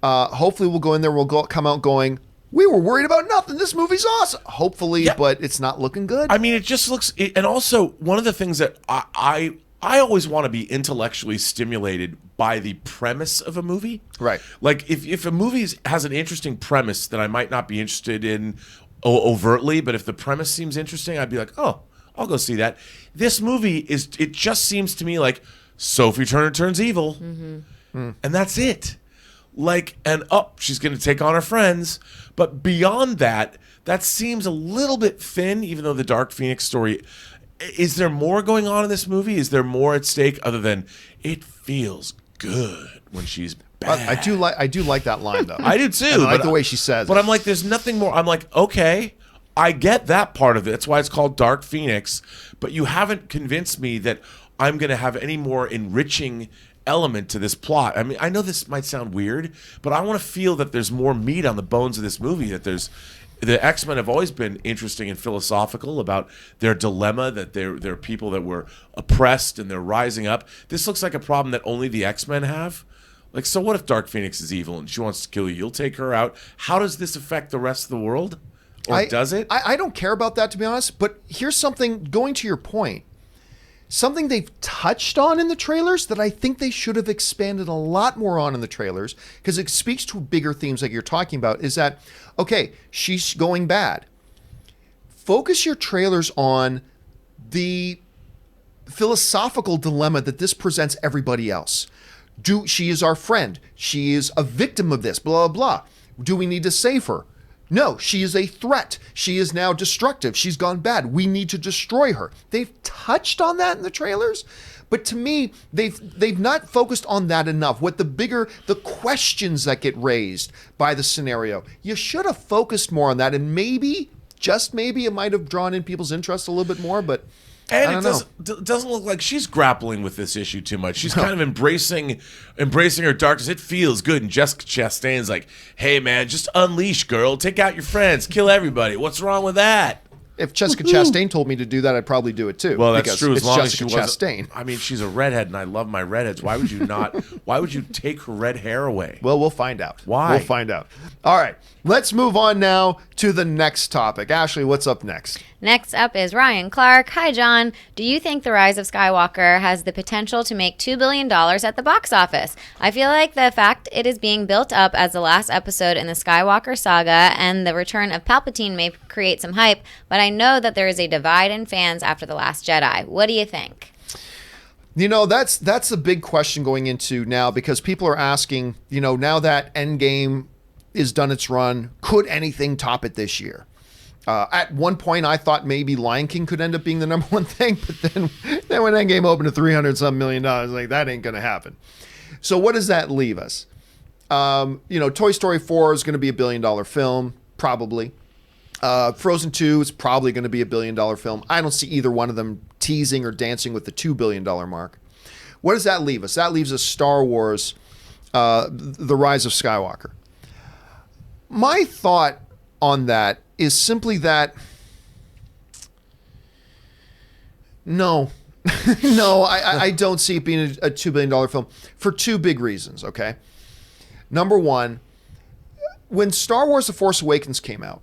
Hopefully we'll go in there. Come out going, we were worried about nothing. This movie's awesome. Hopefully, yeah. But it's not looking good. I mean, it just looks. And also, one of the things that I always want to be intellectually stimulated by the premise of a movie. Right. Like, if a movie has an interesting premise that I might not be interested in overtly, but if the premise seems interesting, I'd be like, oh, I'll go see that. This movie it just seems to me like Sophie Turner turns evil, and that's it. Like, and she's going to take on her friends. But beyond that, that seems a little bit thin, even though the Dark Phoenix story. Is there more going on in this movie? Is there more at stake other than it feels good when she's bad? I do like that line, though. I do too. And I like the way she says it. But I'm like, there's nothing more. I'm like, okay, I get that part of it. That's why it's called Dark Phoenix. But you haven't convinced me that I'm going to have any more enriching element to this plot. I mean, I know this might sound weird, but I want to feel that there's more meat on the bones of this movie, that the X-Men have always been interesting and philosophical about their dilemma, that they're people that were oppressed and they're rising up. This looks like a problem that only the X-Men have. Like, so what if Dark Phoenix is evil and she wants to kill you? You'll take her out. How does this affect the rest of the world? Or does it? I don't care about that, to be honest, but here's something, going to your point. Something they've touched on in the trailers that I think they should have expanded a lot more on in the trailers, because it speaks to bigger themes like you're talking about, is that, okay, she's going bad. Focus your trailers on the philosophical dilemma that this presents everybody else. She is our friend. She is a victim of this, blah, blah. Do we need to save her? No, she is a threat. She is now destructive. She's gone bad. We need to destroy her. They've touched on that in the trailers, but to me, they've not focused on that enough. The questions that get raised by the scenario, you should have focused more on that, and maybe, just maybe, it might have drawn in people's interest a little bit more, but and it doesn't look like she's grappling with this issue too much. She's kind of embracing her darkness. It feels good. And Jessica Chastain's like, hey, man, just unleash, girl. Take out your friends. Kill everybody. What's wrong with that? If Jessica Chastain told me to do that, I'd probably do it too. Well, that's true. As long as she Chastain. I mean, she's a redhead, and I love my redheads. Why would you not? Why would you take her red hair away? Well, we'll find out. Why? We'll find out. All right. Let's move on now to the next topic. Ashley, what's up next? Next up is Ryan Clark. Hi, John. Do you think The Rise of Skywalker has the potential to make $2 billion at the box office? I feel like the fact it is being built up as the last episode in the Skywalker saga and the return of Palpatine may create some hype, but I know that there is a divide in fans after The Last Jedi. What do you think? You know, that's a big question going into now, because people are asking, now that Endgame is done its run, could anything top it this year? At one point, I thought maybe Lion King could end up being the number one thing, but then when Endgame opened to $300-some million, like, that ain't going to happen. So what does that leave us? Toy Story 4 is going to be $1 billion film, probably. Frozen 2 is probably going to be $1 billion film. I don't see either one of them teasing or dancing with the $2 billion mark. What does that leave us? That leaves us Star Wars, The Rise of Skywalker. My thought on that is simply that no, I don't see it being a $2 billion film for two big reasons, okay? Number one, when Star Wars The Force Awakens came out,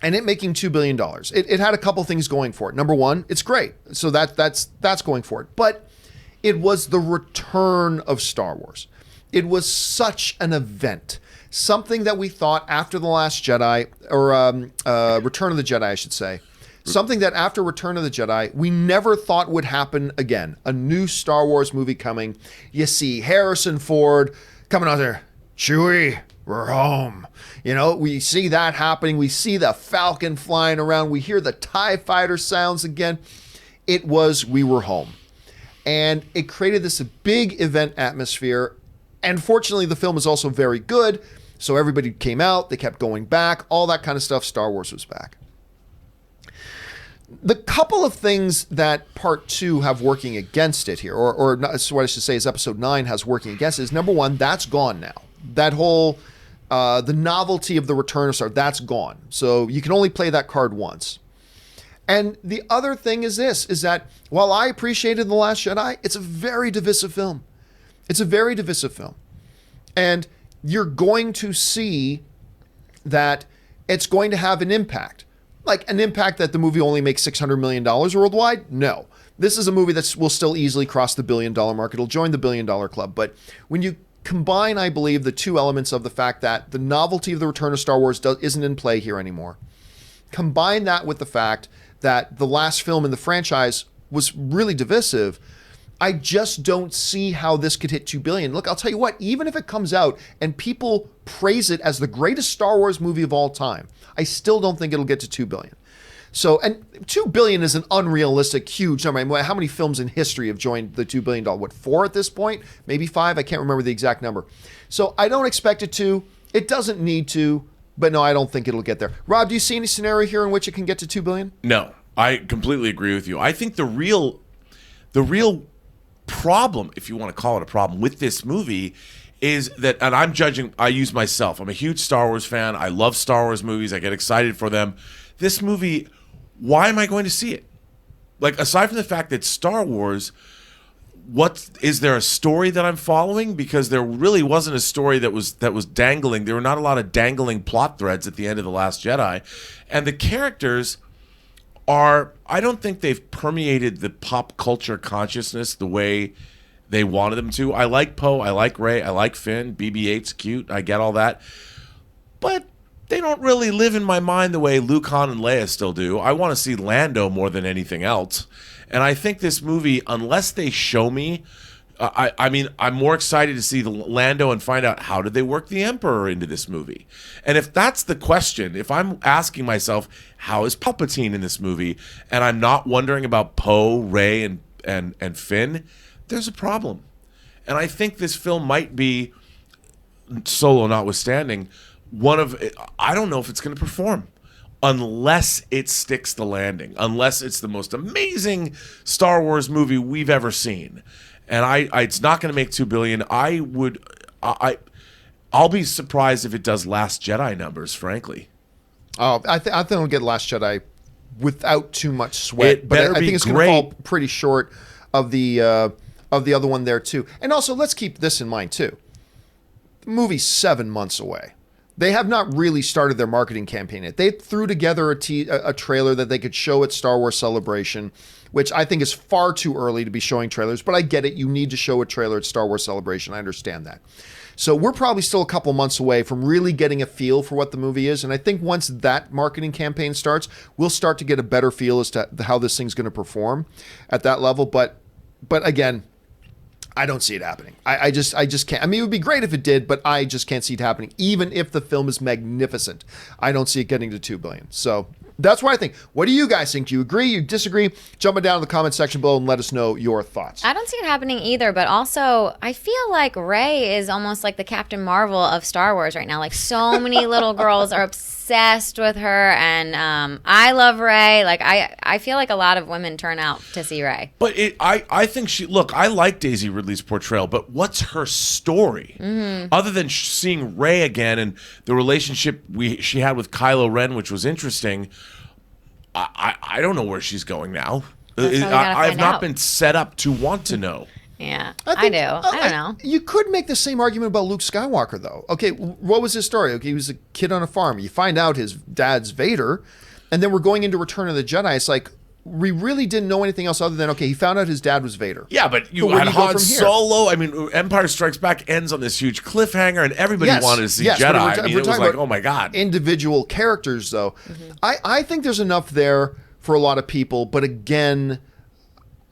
and it making $2 billion, it had a couple things going for it. Number one, it's great. So that's going for it. But it was the return of Star Wars. It was such an event. Something that we thought after The Last Jedi, or Return of the Jedi, I should say. Something that after Return of the Jedi, we never thought would happen again. A new Star Wars movie coming. You see Harrison Ford coming out there. Chewie, we're home. We see that happening. We see the Falcon flying around. We hear the TIE fighter sounds again. We were home. And it created this big event atmosphere. And fortunately, the film is also very good. So everybody came out. They kept going back. All that kind of stuff. Star Wars was back. The couple of things that part 2 have working against it here, or not, so what I should say is episode 9 has working against it, is number one, that's gone now. That whole, the novelty of the Return of Star, that's gone. So you can only play that card once. And the other thing is this, is that while I appreciated The Last Jedi, it's a very divisive film. It's a very divisive film. And you're going to see that it's going to have an impact. Like an impact that the movie only makes $600 million worldwide? No. This is a movie that will still easily cross the $1 billion mark. It'll join the $1 billion club. But when you combine, I believe, the two elements of the fact that the novelty of the Return of Star Wars isn't in play here anymore, combine that with the fact that the last film in the franchise was really divisive, I just don't see how this could hit 2 billion. Look, I'll tell you what, even if it comes out and people praise it as the greatest Star Wars movie of all time, I still don't think it'll get to 2 billion. So, and 2 billion is an unrealistic, huge number. I mean, how many films in history have joined the $2 billion? What, 4 at this point? Maybe 5? I can't remember the exact number. So I don't expect it to. It doesn't need to, but no, I don't think it'll get there. Rob, do you see any scenario here in which it can get to 2 billion? No, I completely agree with you. I think the real problem, if you want to call it a problem, with this movie is that, and I use myself. I'm a huge Star Wars fan. I love Star Wars movies. I get excited for them. This movie, why am I going to see it? Like, aside from the fact that Star Wars, is there a story that I'm following? Because there really wasn't a story that was dangling. There were not a lot of dangling plot threads at the end of The Last Jedi. And the characters I don't think they've permeated the pop culture consciousness the way they wanted them to. I like Poe, I like Rey, I like Finn, BB-8's cute, I get all that. But they don't really live in my mind the way Luke, Han, and Leia still do. I want to see Lando more than anything else. And I think this movie, unless they show me, I mean, I'm more excited to see the Lando and find out how did they work the Emperor into this movie. And if that's the question, if I'm asking myself, how is Palpatine in this movie, and I'm not wondering about Poe, Rey, and Finn, there's a problem. And I think this film might be, Solo notwithstanding, I don't know if it's going to perform unless it sticks the landing, unless it's the most amazing Star Wars movie we've ever seen. And it's not going to make 2 billion. I'll be surprised if it does Last Jedi numbers, frankly. Oh, I think it'll get Last Jedi without too much sweat. It but better I think be it's going to fall pretty short of the other one there too. And also, let's keep this in mind too. The movie's 7 months away. They have not really started their marketing campaign yet. They threw together a trailer that they could show at Star Wars Celebration, which I think is far too early to be showing trailers, but I get it. You need to show a trailer at Star Wars Celebration. I understand that. So we're probably still a couple months away from really getting a feel for what the movie is. And I think once that marketing campaign starts, we'll start to get a better feel as to how this thing's going to perform at that level. But again, I don't see it happening. I just can't. I mean, it would be great if it did, but I just can't see it happening. Even if the film is magnificent, I don't see it getting to 2 billion. So that's what I think. What do you guys think? Do you agree? You disagree? Jump it down in the comment section below and let us know your thoughts. I don't see it happening either, but also I feel like Rey is almost like the Captain Marvel of Star Wars right now. Like, so many little girls are obsessed with her, and I love Rey. Like, I feel like a lot of women turn out to see Rey. But I think I like Daisy Ridley's portrayal, but what's her story? Mm-hmm. Other than seeing Rey again and the relationship she had with Kylo Ren, which was interesting, I don't know where she's going now. I've not been set up to want to know. Yeah, I do. I don't know. You could make the same argument about Luke Skywalker, though. Okay, what was his story? Okay, he was a kid on a farm. You find out his dad's Vader, and then we're going into Return of the Jedi. It's like, we really didn't know anything else other than, okay, he found out his dad was Vader. Yeah, but you had Han Solo. I mean, Empire Strikes Back ends on this huge cliffhanger, and everybody wanted to see Jedi. I mean, it was like, oh my God. Individual characters, though. Mm-hmm. I think there's enough there for a lot of people, but again,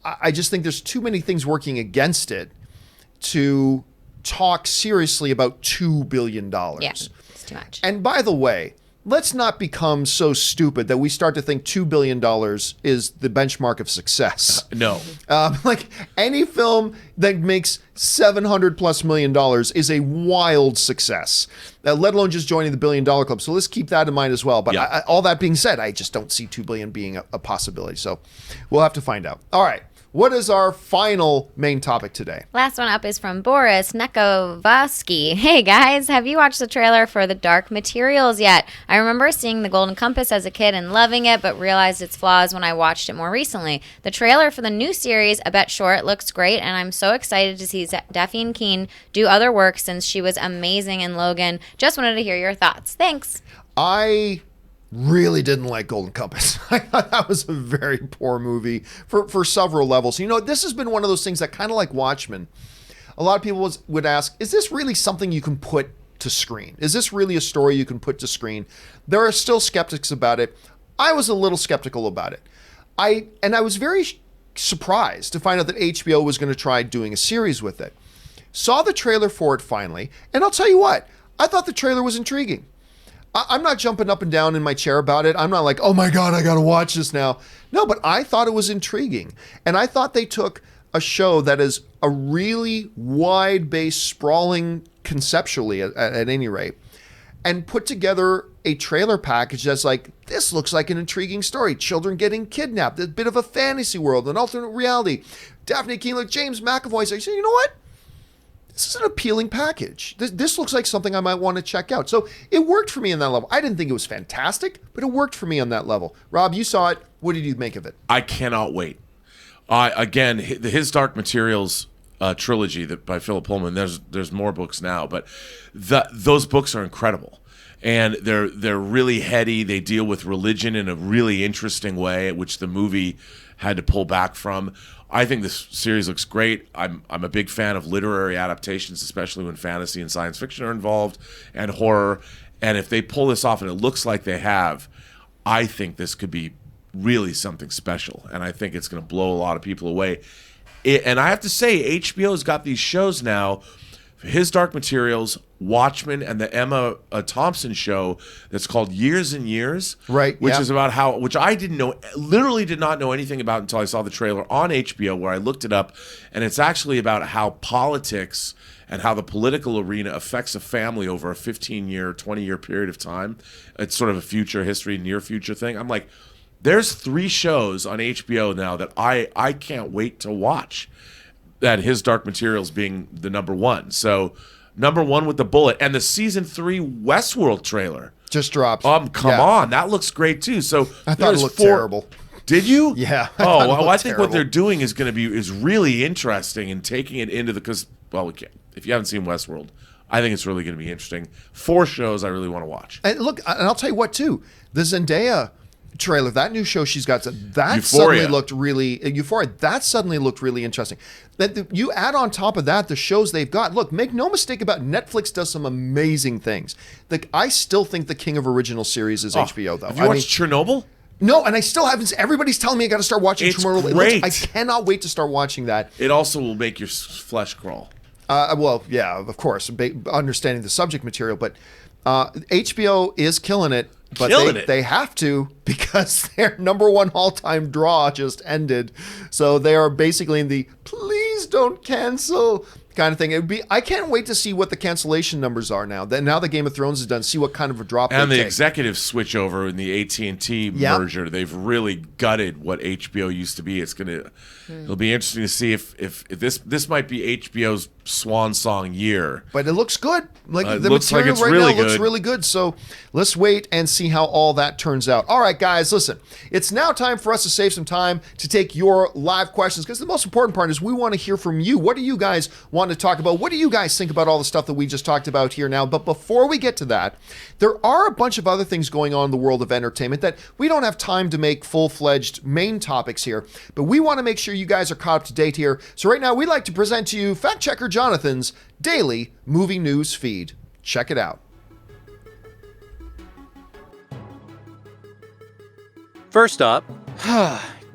I just think there's too many things working against it to talk seriously about $2 billion. Yeah, it's too much. And by the way, let's not become so stupid that we start to think $2 billion is the benchmark of success. No. Like any film that makes $700+ million is a wild success, let alone just joining the $1 billion club. So let's keep that in mind as well. But Yeah. all that being said, I just don't see $2 billion being a possibility. So we'll have to find out. All right. What is our final main topic today? Last one up is from Boris Nekovaski. Hey guys, have you watched the trailer for The Dark Materials yet? I remember seeing The Golden Compass as a kid and loving it, but realized its flaws when I watched it more recently. The trailer for the new series, A Bet Short, looks great, and I'm so excited to see Daphne Keane do other work since she was amazing in Logan. Just wanted to hear your thoughts. Thanks. I really didn't like Golden Compass. I thought that was a very poor movie for several levels. You know, this has been one of those things that kind of like Watchmen. A lot of people would ask, is this really something you can put to screen? Is this really a story you can put to screen? There are still skeptics about it. I was a little skeptical about it. I was very surprised to find out that HBO was going to try doing a series with it. Saw the trailer for it finally, and I'll tell you what, I thought the trailer was intriguing. I'm not jumping up and down in my chair about it. I'm not like, oh my God, I got to watch this now. No, but I thought it was intriguing. And I thought they took a show that is a really wide-based, sprawling conceptually, at any rate, and put together a trailer package that's like, this looks like an intriguing story. Children getting kidnapped, a bit of a fantasy world, an alternate reality. Daphne Keane, like James McAvoy, says, you know what? This is an appealing package. This looks like something I might want to check out. So it worked for me on that level. I didn't think it was fantastic, but it worked for me on that level. Rob, you saw it. What did you make of it? I cannot wait. Again, his Dark Materials trilogy by Philip Pullman. There's more books now, but those books are incredible, and they're really heady. They deal with religion in a really interesting way, which the movie had to pull back from. I think this series looks great. I'm a big fan of literary adaptations, especially when fantasy and science fiction are involved, and horror. And if they pull this off, and it looks like they have, I think this could be really something special. And I think it's going to blow a lot of people away. And I have to say, HBO's got these shows now, his Dark Materials, Watchmen, and the Emma Thompson show that's called Years and Years, right? Which is about which I didn't know, literally did not know anything about until I saw the trailer on HBO, where I looked it up, and it's actually about how politics and how the political arena affects a family over a 15-year, 20-year period of time. It's sort of a future history, near future thing. I'm like, there's 3 shows on HBO now that I can't wait to watch. That his Dark Materials being the number 1. So number 1 with the bullet, and the season 3 Westworld trailer just dropped. Come on, that looks great too. So I thought it looked terrible. Did you? Yeah. I think what they're doing is really interesting and taking it into because we can't. If you haven't seen Westworld, I think it's really going to be interesting. 4 shows I really want to watch. And look, and I'll tell you what too, the Zendaya trailer, that new show she's got, that Euphoria. suddenly looked really Euphoria. That suddenly looked really interesting. That you add on top of that the shows they've got. Look, make no mistake about it, Netflix does some amazing things. I still think the king of original series is HBO, though. Have you watched Chernobyl? No, and I still haven't. Everybody's telling me I got to start watching Chernobyl. Great. I cannot wait to start watching that. It also will make your flesh crawl. Well, yeah, of course, understanding the subject material, but HBO is killing it. But they have to, because their number 1 all-time draw just ended. So they are basically in the please don't cancel kind of thing. I can't wait to see what the cancellation numbers are now. Now that Game of Thrones is done, see what kind of a drop and they the take. executive switch over in the AT&T merger. They've really gutted what HBO used to be. It'll be interesting to see if this might be HBO's swan song year. But it looks good. Like the looks like material it's right really now looks good. really good. So let's wait and see how all that turns out. All right, guys, listen. It's now time for us to save some time to take your live questions, because the most important part is we want to hear from you. What do you guys want to talk about? What do you guys think about all the stuff that we just talked about here now? But before we get to that, there are a bunch of other things going on in the world of entertainment that we don't have time to make full-fledged main topics here, but we want to make sure you guys are caught up to date here. So right now, we'd like to present to you Fact Checker Jonathan's daily movie news feed. Check it out. First up,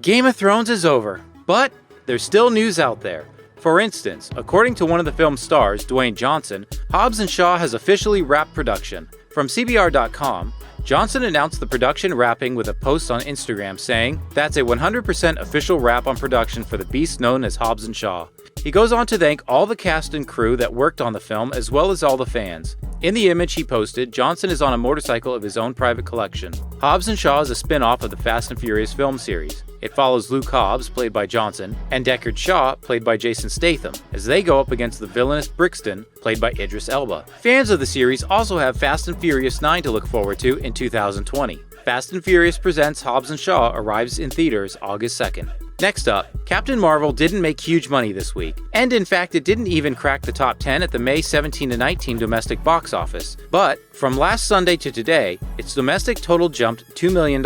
Game of Thrones is over, but there's still news out there. For instance, according to one of the film's stars, Dwayne Johnson, Hobbs & Shaw has officially wrapped production. From CBR.com, Johnson announced the production wrapping with a post on Instagram saying, "That's a 100% official wrap on production for the beast known as Hobbs & Shaw." He goes on to thank all the cast and crew that worked on the film as well as all the fans. In the image he posted, Johnson is on a motorcycle of his own private collection. Hobbs & Shaw is a spin-off of the Fast and Furious film series. It follows Luke Hobbs, played by Johnson, and Deckard Shaw, played by Jason Statham, as they go up against the villainous Brixton, played by Idris Elba. Fans of the series also have Fast and Furious 9 to look forward to in 2020. Fast and Furious Presents Hobbs & Shaw arrives in theaters August 2nd. Next up, Captain Marvel didn't make huge money this week, and in fact it didn't even crack the top 10 at the May 17-19 domestic box office. But from last Sunday to today, its domestic total jumped $2 million,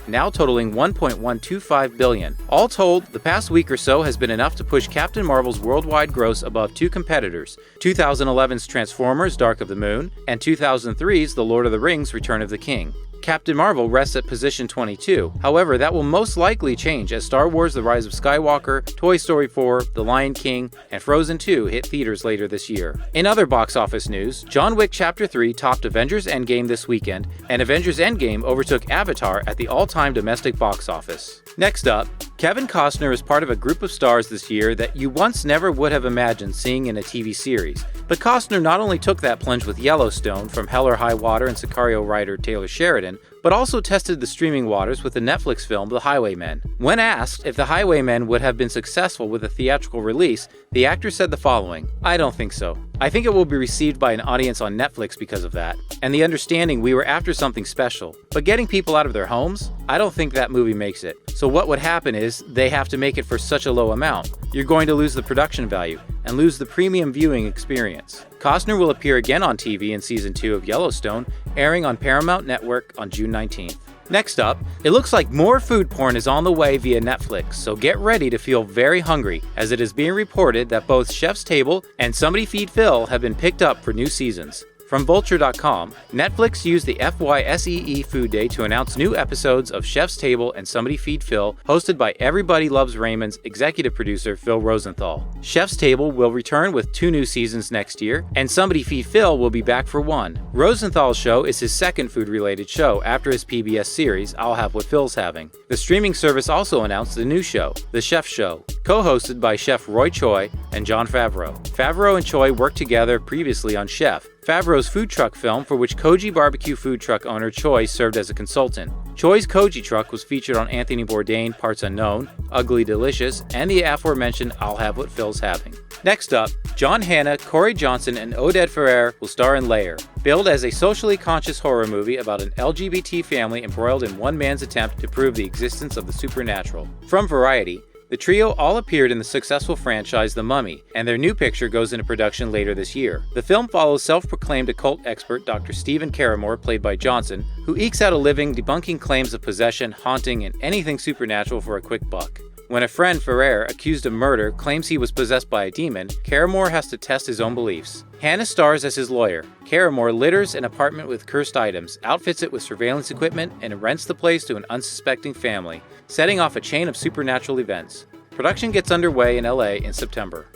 now totaling $1.125 billion. All told, the past week or so has been enough to push Captain Marvel's worldwide gross above two competitors, 2011's Transformers: Dark of the Moon and 2003's The Lord of the Rings: Return of the King. Captain Marvel rests at position 22. However, that will most likely change as Star Wars: The Rise of Skywalker, Toy Story 4, The Lion King, and Frozen 2 hit theaters later this year. In other box office news, John Wick Chapter 3 topped Avengers Endgame this weekend, and Avengers Endgame overtook Avatar at the all-time domestic box office. Next up, Kevin Costner is part of a group of stars this year that you once never would have imagined seeing in a TV series. But Costner not only took that plunge with Yellowstone from Hell or High Water and Sicario writer Taylor Sheridan, but also tested the streaming waters with the Netflix film The Highwaymen. When asked if The Highwaymen would have been successful with a theatrical release, the actor said the following: "I don't think so. I think it will be received by an audience on Netflix because of that, and the understanding we were after something special. But getting people out of their homes? I don't think that movie makes it. So what would happen is they have to make it for such a low amount. You're going to lose the production value and lose the premium viewing experience." Costner will appear again on TV in Season 2 of Yellowstone, airing on Paramount Network on June 19th. Next up, it looks like more food porn is on the way via Netflix, so get ready to feel very hungry, as it is being reported that both Chef's Table and Somebody Feed Phil have been picked up for new seasons. From Vulture.com, Netflix used the FYSEE Food Day to announce new episodes of Chef's Table and Somebody Feed Phil, hosted by Everybody Loves Raymond's executive producer Phil Rosenthal. Chef's Table will return with 2 new seasons next year, and Somebody Feed Phil will be back for 1. Rosenthal's show is his second food-related show after his PBS series, I'll Have What Phil's Having. The streaming service also announced a new show, The Chef Show, co-hosted by Chef Roy Choi and Jon Favreau. Favreau and Choi worked together previously on Chef, Favreau's food truck film, for which Koji barbecue food truck owner Choi served as a consultant. Choi's Koji truck was featured on Anthony Bourdain, Parts Unknown, Ugly Delicious, and the aforementioned I'll Have What Phil's Having. Next up, John Hannah, Corey Johnson, and Oded Ferrer will star in Layer, billed as a socially conscious horror movie about an LGBT family embroiled in one man's attempt to prove the existence of the supernatural. From Variety, the trio all appeared in the successful franchise The Mummy, and their new picture goes into production later this year. The film follows self-proclaimed occult expert Dr. Stephen Caramore, played by Johnson, who ekes out a living debunking claims of possession, haunting, and anything supernatural for a quick buck. When a friend, Ferrer, accused of murder, claims he was possessed by a demon, Caramore has to test his own beliefs. Hannah stars as his lawyer. Caramore litters an apartment with cursed items, outfits it with surveillance equipment, and rents the place to an unsuspecting family, setting off a chain of supernatural events. Production gets underway in LA in September.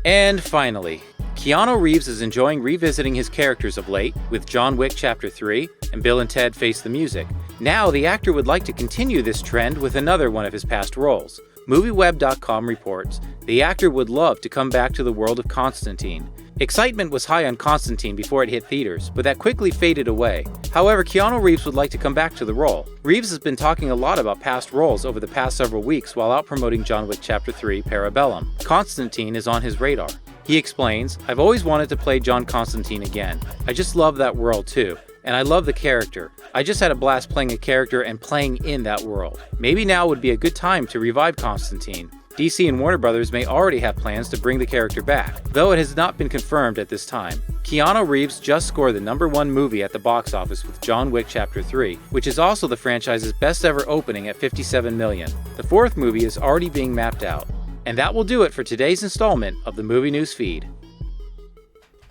And finally, Keanu Reeves is enjoying revisiting his characters of late with John Wick Chapter 3 and Bill and Ted Face the Music. Now the actor would like to continue this trend with another one of his past roles. MovieWeb.com reports the actor would love to come back to the world of Constantine. Excitement was high on Constantine before it hit theaters, but that quickly faded away. However, Keanu Reeves would like to come back to the role. Reeves has been talking a lot about past roles over the past several weeks while out promoting John Wick Chapter 3 Parabellum. Constantine is on his radar. He explains, "I've always wanted to play John Constantine again. I just love that world too. And I love the character. I just had a blast playing a character and playing in that world. Maybe now would be a good time to revive Constantine." DC and Warner Brothers may already have plans to bring the character back, though it has not been confirmed at this time. Keanu Reeves just scored the #1 movie at the box office with John Wick Chapter 3, which is also the franchise's best ever opening at $57 million. The 4th movie is already being mapped out. And that will do it for today's installment of the Movie News Feed.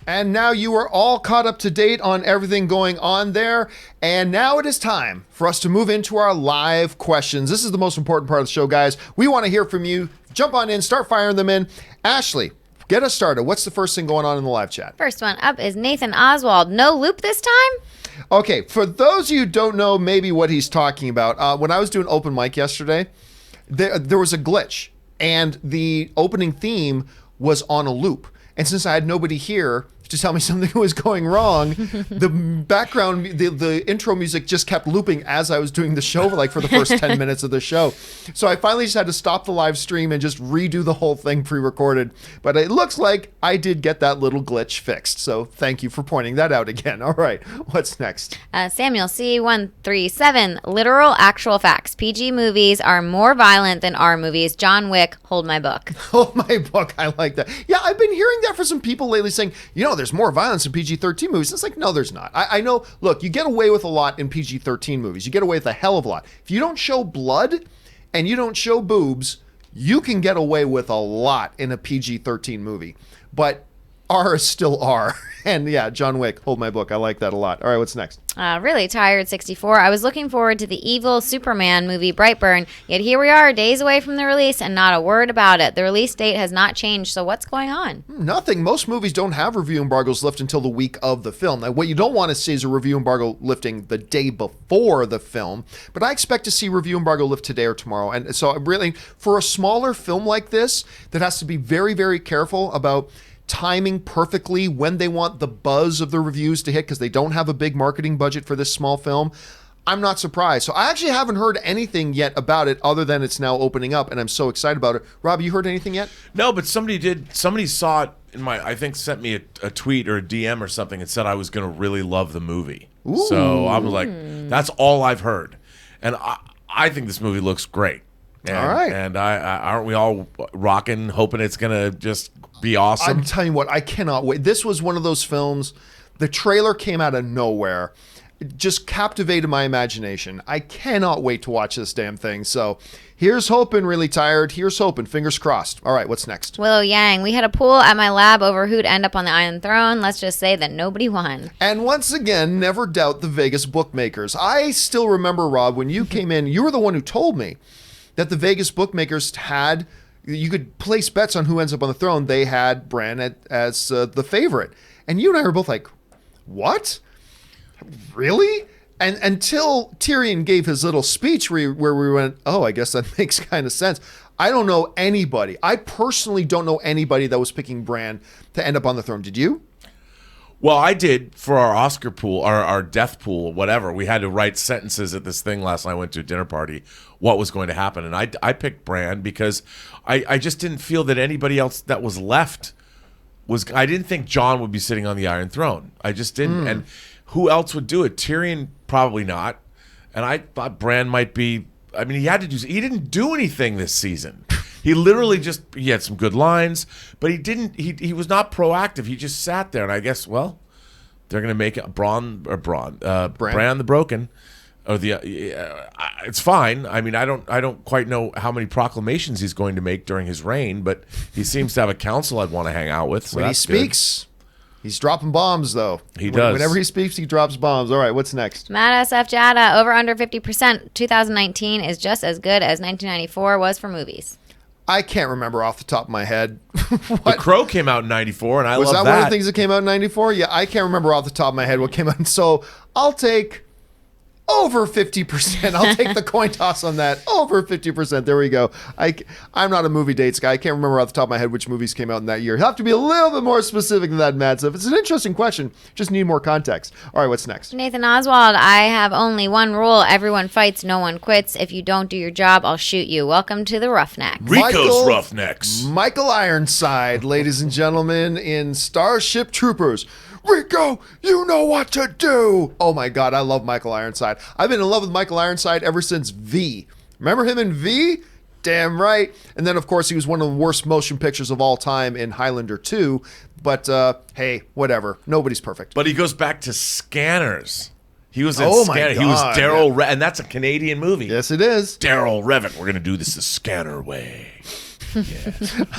And now you are all caught up to date on everything going on there. And now it is time for us to move into our live questions. This is the most important part of the show, guys. We want to hear from you. Jump on in, start firing them in. Ashley, get us started. What's the first thing going on in the live chat? First one up is Nathan Oswald. No loop this time? Okay, for those of you who don't know maybe what he's talking about, when I was doing open mic yesterday, there was a glitch, and the opening theme was on a loop. And since I had nobody here to tell me something was going wrong, the background, the intro music just kept looping as I was doing the show, like for the first 10 minutes of the show. So I finally just had to stop the live stream and just redo the whole thing pre-recorded. But it looks like I did get that little glitch fixed. So thank you for pointing that out again. All right, what's next? Samuel C137, literal actual facts. PG movies are more violent than R movies. John Wick, hold my book. Hold my book. I like that. Yeah, I've been hearing that for some people lately saying, there's more violence in PG-13 movies. It's like, no, there's not. I know, look, you get away with a lot in PG-13 movies. You get away with a hell of a lot. If you don't show blood and you don't show boobs, you can get away with a lot in a PG-13 movie. But R is still R. And yeah, John Wick, hold my book. I like that a lot. All right, what's next? Really tired 64. I was looking forward to the evil Superman movie Brightburn, yet here we are days away from the release and not a word about it. The release date has not changed, so what's going on? Nothing. Most movies don't have review embargoes lift until the week of the film. Now, what you don't want to see is a review embargo lifting the day before the film, but I expect to see review embargo lift today or tomorrow. And so really, for a smaller film like this that has to be very, very careful about timing perfectly when they want the buzz of the reviews to hit because they don't have a big marketing budget for this small film, I'm not surprised. So I actually haven't heard anything yet about it other than it's now opening up, and I'm so excited about it. Rob, you heard anything yet? No, but somebody did. Somebody saw it in I think sent me a tweet or a DM or something and said I was going to really love the movie. Ooh. So I was like, that's all I've heard. And I think this movie looks great. And, all right. And aren't we all rocking, hoping it's going to just be awesome? I'm telling you what, I cannot wait. This was one of those films, the trailer came out of nowhere. It just captivated my imagination. I cannot wait to watch this damn thing. So here's hoping, really tired. Here's hoping, fingers crossed. All right, what's next? Willow Yang, we had a poll at my lab over who'd end up on the Iron Throne. Let's just say that nobody won. And once again, never doubt the Vegas bookmakers. I still remember, Rob, when you came in, you were the one who told me that the Vegas bookmakers had, you could place bets on who ends up on the throne. They had Bran as the favorite. And you and I were both like, what? Really? And until Tyrion gave his little speech where we went, oh, I guess that makes kind of sense. I don't know anybody. I personally don't know anybody that was picking Bran to end up on the throne. Did you? Well, I did for our Oscar pool, our death pool, whatever. We had to write sentences at this thing last night. I went to a dinner party, what was going to happen. And I picked Bran because I just didn't feel that anybody else that was left I didn't think Jon would be sitting on the Iron Throne. I just didn't. And who else would do it? Tyrion, probably not. And I thought Bran might be, I mean, he didn't do anything this season. He literally he had some good lines, but he was not proactive. He just sat there, and I guess, well, they're going to make it Bran the Broken, or it's fine. I mean, I don't quite know how many proclamations he's going to make during his reign, but he seems to have a council I'd want to hang out with. So when he speaks, he's dropping bombs, though. He does. Whenever he speaks, he drops bombs. All right, what's next? Matt SF Jada, over under 50%. 2019 is just as good as 1994 was for movies. I can't remember off the top of my head. The Crow came out in 94, and I love that. Was that one of the things that came out in 94? Yeah, I can't remember off the top of my head what came out. So I'll take over 50%. I'll take the coin toss on that. Over 50%. There we go. I'm not a movie dates guy. I can't remember off the top of my head which movies came out in that year. You'll have to be a little bit more specific than that, Matt. So if it's an interesting question, just need more context. All right, what's next? Nathan Oswald, I have only one rule. Everyone fights, no one quits. If you don't do your job, I'll shoot you. Welcome to the Roughnecks. Rico's Roughnecks. Michael Ironside, ladies and gentlemen, in Starship Troopers. Rico, you know what to do. Oh my God, I love Michael Ironside. I've been in love with Michael Ironside ever since V. Remember him in V? Damn right. And then, of course, he was one of the worst motion pictures of all time in Highlander 2. But, hey, whatever. Nobody's perfect. But he goes back to Scanners. He was in Oh my Scanner. God, He was Daryl, and that's a Canadian movie. Yes, it is. Daryl Revan. We're going to do this the Scanner way.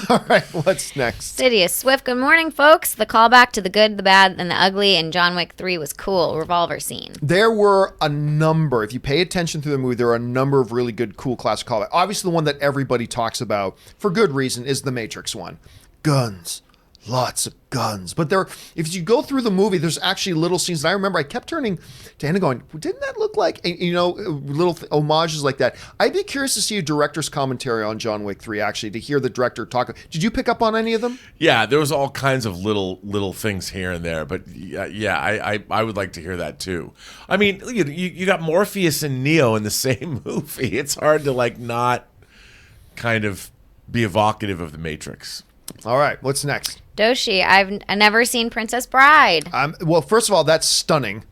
All right, what's next? Sidious Swift, good morning, folks. The callback to the good, the bad, and the ugly in John Wick 3 was cool. Revolver scene. There were a number, if you pay attention through the movie, there are a number of really good, cool classic callbacks. Obviously, the one that everybody talks about, for good reason, is the Matrix one. Guns, lots of guns. But if you go through the movie, there's actually little scenes. And I remember I kept turning to Anna going, didn't that look like, little homages like that? I'd be curious to see a director's commentary on John Wick 3, actually, to hear the director talk. Did you pick up on any of them? Yeah, there was all kinds of little things here and there. But yeah, I would like to hear that too. I mean, you got Morpheus and Neo in the same movie. It's hard to not kind of be evocative of the Matrix. All right, what's next? Doshi, I've never seen Princess Bride. Well, first of all, that's stunning.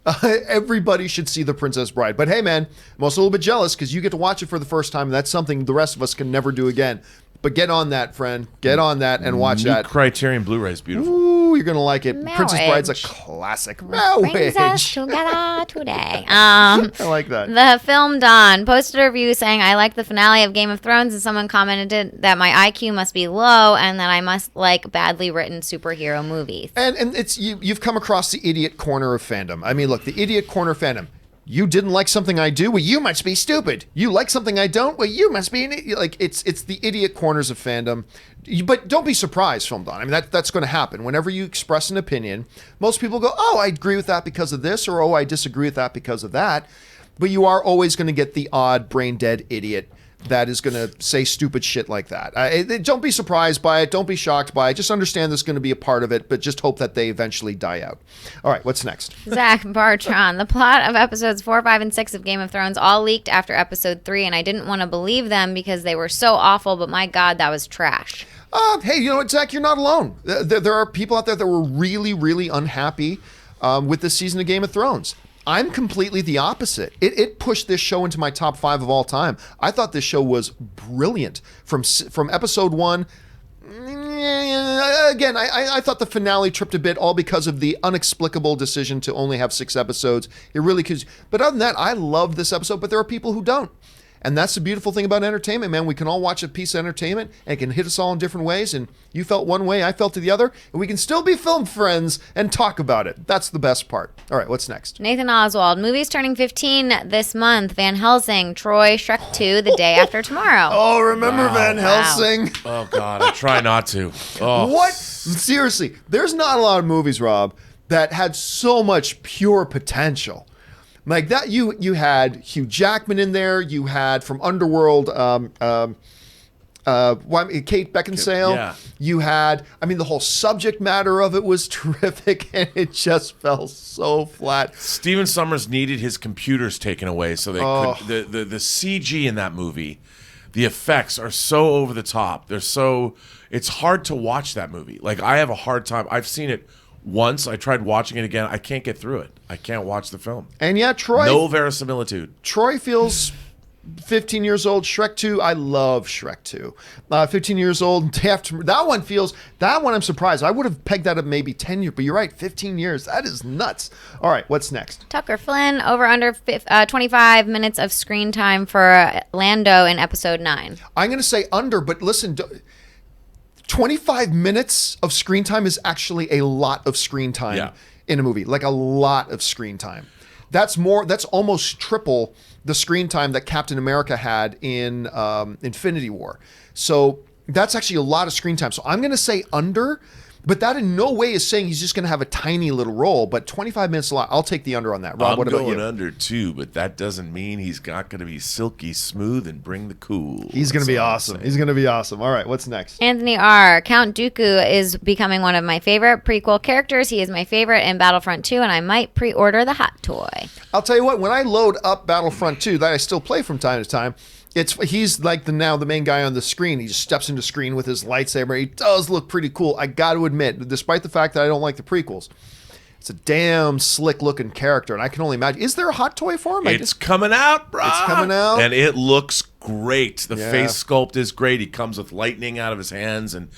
Everybody should see The Princess Bride. But hey, man, I'm also a little bit jealous because you get to watch it for the first time. And that's something the rest of us can never do again. But get on that, friend. Get on that and watch New that. Criterion Blu-ray is beautiful. Ooh, you're going to like it. Marriage. Princess Bride's a classic. Brings us Marriage. together today. I like that. The film Dawn posted a review saying, I like the finale of Game of Thrones, and someone commented that my IQ must be low and that I must like badly written superhero movies. And it's you've come across the idiot corner of fandom. I mean, look, the idiot corner of fandom. You didn't like something I do? Well, you must be stupid. You like something I don't? Well, you must be an idiot. Like it's the idiot corners of fandom. But don't be surprised, Film Dawn. I mean, that's going to happen. Whenever you express an opinion, most people go, oh, I agree with that because of this, or oh, I disagree with that because of that. But you are always going to get the odd brain-dead idiot that is going to say stupid shit like that. Don't be surprised by it. Don't be shocked by it. Just understand there's going to be a part of it, but just hope that they eventually die out. All right, what's next? Zach Bartron, the plot of episodes 4, 5, and 6 of Game of Thrones all leaked after episode 3, and I didn't want to believe them because they were so awful, but my God, that was trash. Hey, you know what, Zach? You're not alone. There are people out there that were really, really unhappy with this season of Game of Thrones. I'm completely the opposite. It pushed this show into my top 5 of all time. I thought this show was brilliant from episode 1. Again, I thought the finale tripped a bit, all because of the inexplicable decision to only have 6 episodes. It really could. But other than that, I love this episode, but there are people who don't. And that's the beautiful thing about entertainment, man. We can all watch a piece of entertainment and it can hit us all in different ways. And you felt one way, I felt the other. And we can still be film friends and talk about it. That's the best part. All right, what's next? Nathan Oswald, movies turning 15 this month. Van Helsing, Troy, Shrek 2, The Day After Tomorrow. Oh, remember Van Helsing? Oh, God, I try not to. Oh. What? Seriously, there's not a lot of movies, Rob, that had so much pure potential. Like that, you had Hugh Jackman in there. You had from Underworld, Kate Beckinsale. Yeah. You had, I mean, the whole subject matter of it was terrific, and it just fell so flat. Steven Sommers needed his computers taken away so they could. The CG in that movie, the effects are so over the top. It's hard to watch that movie. Like I have a hard time. I've seen it once. I tried watching it again. I can't get through it. I can't watch the film. And yeah, Troy. No verisimilitude. Troy feels 15 years old. Shrek 2. I love Shrek 2. 15 years old. That one I'm surprised. I would have pegged that at maybe 10 years, but you're right. 15 years. That is nuts. All right, what's next? Tucker Flynn, over under 25 minutes of screen time for Lando in episode 9. I'm going to say under, but listen, 25 minutes of screen time is actually a lot of screen time in a movie. Like a lot of screen time. That's almost triple the screen time that Captain America had in Infinity War. So that's actually a lot of screen time. So I'm going to say under, but that in no way is saying he's just going to have a tiny little role. But 25 minutes is a lot. I'll take the under on that. Rob, what about you? I'm going under too, but that doesn't mean he's not going to be silky smooth and bring the cool. He's going to be awesome. He's going to be awesome. All right, what's next? Anthony R. Count Dooku is becoming one of my favorite prequel characters. He is my favorite in Battlefront 2, and I might pre-order the hot toy. I'll tell you what, when I load up Battlefront 2, that I still play from time to time, he's like the main guy on the screen. He just steps into screen with his lightsaber. He does look pretty cool. I got to admit, despite the fact that I don't like the prequels, it's a damn slick looking character, and I can only imagine. Is there a hot toy for him? It's coming out, bro. It's coming out, and it looks great. The face sculpt is great. He comes with lightning out of his hands, and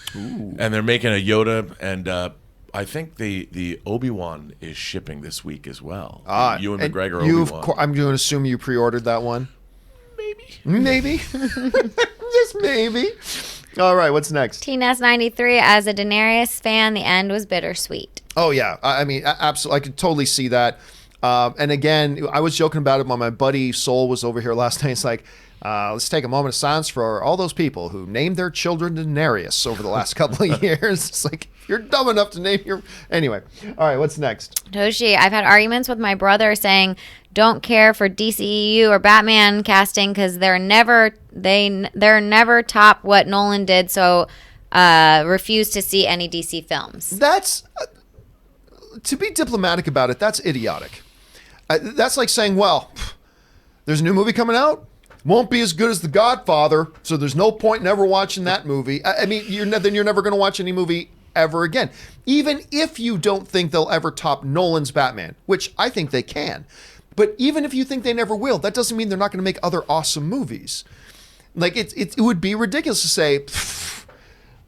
they're making a Yoda, and I think the Obi-Wan is shipping this week as well. Ewan McGregor Obi-Wan. I'm going to assume you pre-ordered that one. Maybe. Just maybe. All right, what's next? TNS93, as a Daenerys fan, the end was bittersweet. Oh, yeah. I mean, absolutely. I could totally see that. And again, I was joking about it when my buddy Soul was over here last night. It's like, let's take a moment of silence for all those people who named their children Daenerys over the last couple of years. It's like, you're dumb enough to name your... Anyway. All right, what's next? Toshi, I've had arguments with my brother saying don't care for DCEU or Batman casting because they're never top what Nolan did, so refuse to see any DC films. That's... to be diplomatic about it, that's idiotic. That's like saying, well, there's a new movie coming out. Won't be as good as The Godfather, so there's no point in ever watching that movie. I mean, then you're never going to watch any movie ever again. Even if you don't think they'll ever top Nolan's Batman, which I think they can. But even if you think they never will, that doesn't mean they're not going to make other awesome movies. Like, it would be ridiculous to say,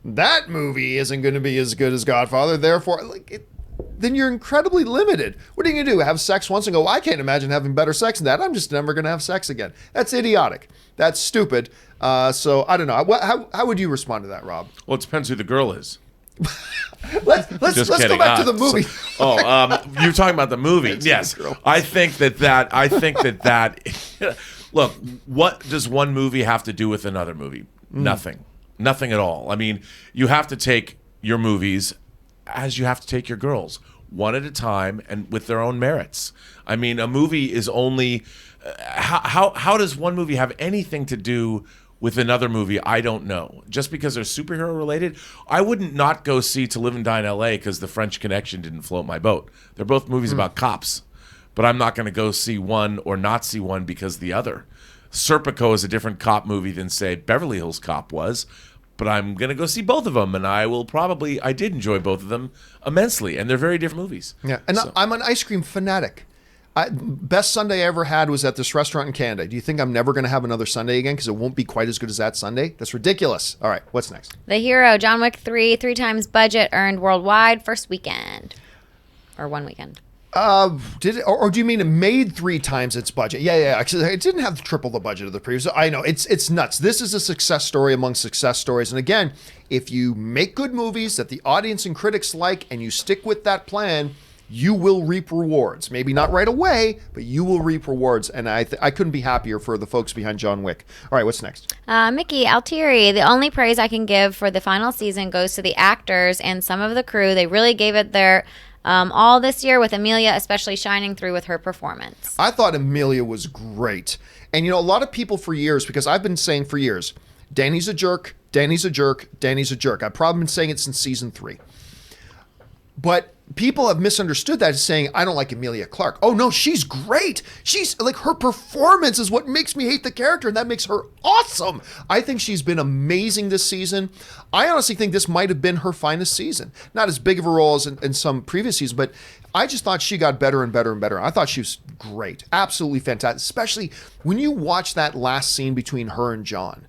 that movie isn't going to be as good as Godfather, therefore... then you're incredibly limited. What are you going to do? Have sex once and go, I can't imagine having better sex than that. I'm just never going to have sex again. That's idiotic. That's stupid. So I don't know. How would you respond to that, Rob? Well, it depends who the girl is. Let's go back to the movie. You're talking about the movie. Yes. I think that look, what does one movie have to do with another movie? Nothing at all. I mean, you have to take your movies as you have to take your girls, one at a time and with their own merits. I mean, a movie is only how does one movie have anything to do with another movie? I don't know. Just because they're superhero related, I wouldn't not go see To Live and Die in L.A. because The French Connection didn't float my boat. They're both movies about cops, but I'm not going to go see one or not see one because the other. Serpico is a different cop movie than, say, Beverly Hills Cop was. But I'm going to go see both of them, and I did enjoy both of them immensely, and they're very different movies. Yeah, and so. I'm an ice cream fanatic. Best Sundae I ever had was at this restaurant in Canada. Do you think I'm never going to have another Sundae again because it won't be quite as good as that Sundae? That's ridiculous. All right, what's next? The Hero, John Wick 3 times budget earned worldwide first weekend. Or one weekend. Did it, or do you mean it made 3 times its budget? Yeah. It didn't have triple the budget of the previous. I know it's nuts. This is a success story among success stories. And again, if you make good movies that the audience and critics like, and you stick with that plan, you will reap rewards. Maybe not right away, but you will reap rewards. And I couldn't be happier for the folks behind John Wick. All right, what's next? Mickey Altieri, the only praise I can give for the final season goes to the actors and some of the crew. They really gave it their all this year, with Emilia especially shining through with her performance. I thought Emilia was great. And, a lot of people for years, because I've been saying for years, Danny's a jerk, Danny's a jerk, Danny's a jerk. I've probably been saying it since season 3. But people have misunderstood that as saying, I don't like Emilia Clarke. Oh, no, she's great. She's like, her performance is what makes me hate the character, and that makes her awesome. I think she's been amazing this season. I honestly think this might have been her finest season. Not as big of a role as in some previous seasons, but I just thought she got better and better and better. I thought she was great. Absolutely fantastic. Especially when you watch that last scene between her and John.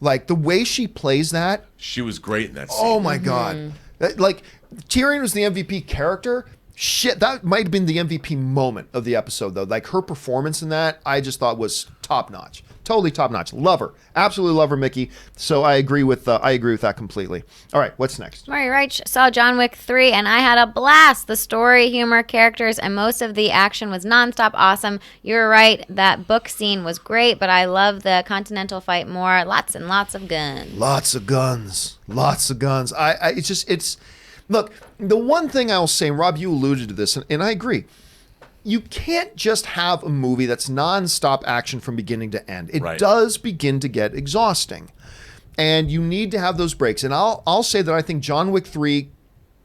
Like, the way she plays that. She was great in that scene. Oh, my God. Like, Tyrion was the MVP character. Shit, that might have been the MVP moment of the episode, though. Like, her performance in that, I just thought was top notch. Totally top notch. Love her. Absolutely love her, Mickey. So I agree with that completely. All right, what's next? Maury Reich saw John Wick 3, and I had a blast. The story, humor, characters, and most of the action was nonstop awesome. You're right, that book scene was great, but I love the Continental fight more. Lots and lots of guns. Lots of guns. Lots of guns. Look, the one thing I'll say, and Rob, you alluded to this, and I agree. You can't just have a movie that's nonstop action from beginning to end. It does begin to get exhausting. And you need to have those breaks. And I'll say that I think John Wick 3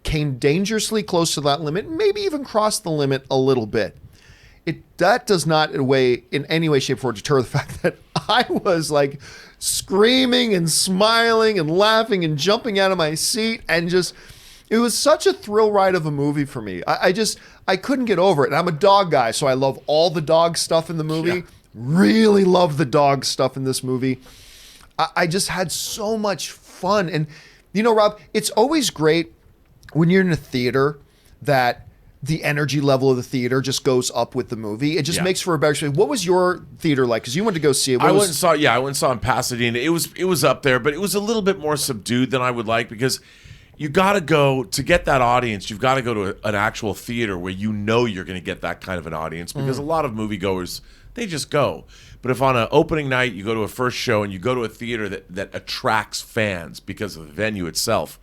came dangerously close to that limit, maybe even crossed the limit a little bit. That does not in any way, shape, or form deter the fact that I was like screaming and smiling and laughing and jumping out of my seat and just... It was such a thrill ride of a movie for me. I couldn't get over it. And I'm a dog guy, so I love all the dog stuff in the movie. Yeah. Really love the dog stuff in this movie. I just had so much fun. And, Rob, it's always great when you're in a theater that the energy level of the theater just goes up with the movie. It just makes for a better experience. What was your theater like? Because you went to go see it. I went and saw in Pasadena. It was up there, but it was a little bit more subdued than I would like because you got to go to get that audience. You've got to go to an actual theater where you know you're going to get that kind of an audience, because a lot of moviegoers, they just go. But if on an opening night you go to a first show and you go to a theater that attracts fans because of the venue itself,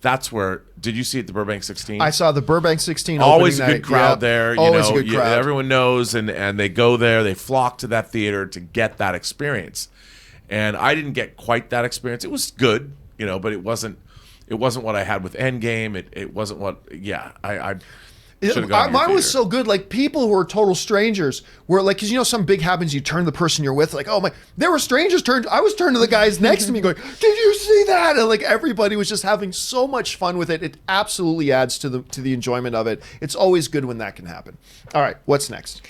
that's where. Did you see it at the Burbank 16? I saw the Burbank 16 Always a opening good crowd there. You Always know, a good crowd. Everyone knows, and they go there. They flock to that theater to get that experience. And I didn't get quite that experience. It was good, but it wasn't what I had with Endgame. It wasn't what. Yeah, I should have gone. Mine was so good. Like, people who are total strangers were like, because some big happens, you turn to the person you're with, like, oh my, there were strangers I was turned to the guys next to me going, did you see that? And like, everybody was just having so much fun with it. It absolutely adds to the enjoyment of it. It's always good when that can happen. All right, what's next?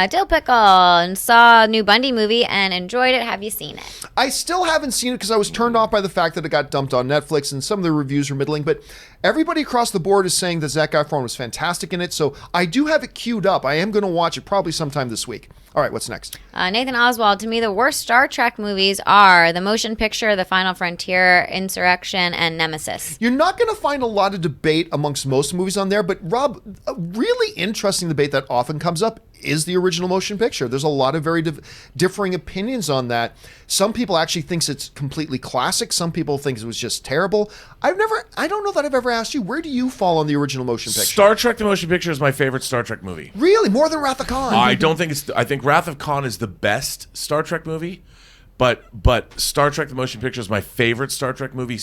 Dill Pickle, and saw a new Bundy movie and enjoyed it. Have you seen it? I still haven't seen it because I was turned off by the fact that it got dumped on Netflix, and some of the reviews were middling, but everybody across the board is saying that Zac Efron was fantastic in it, so I do have it queued up. I am going to watch it probably sometime this week. All right, what's next? Nathan Oswald, to me, the worst Star Trek movies are The Motion Picture, The Final Frontier, Insurrection, and Nemesis. You're not going to find a lot of debate amongst most movies on there, but Rob, a really interesting debate that often comes up is the original motion picture. There's a lot of very differing opinions on that. Some people actually think it's completely classic. Some people think it was just terrible. I don't know that I've ever asked you, where do you fall on the original motion picture? Star Trek: The Motion Picture is my favorite Star Trek movie. Really? More than Wrath of Khan? I think Wrath of Khan is the best Star Trek movie, but Star Trek: The Motion Picture is my favorite Star Trek movie.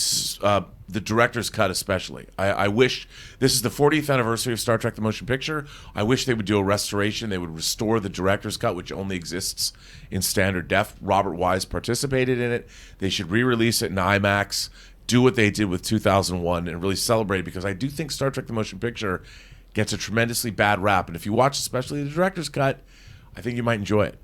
The director's cut especially. I wish, this is the 40th anniversary of Star Trek: The Motion Picture. I wish they would do a restoration. They would restore the director's cut, which only exists in standard def. Robert Wise participated in it. They should re-release it in IMAX, do what they did with 2001, and really celebrate it, because I do think Star Trek: The Motion Picture gets a tremendously bad rap. And if you watch especially the director's cut, I think you might enjoy it.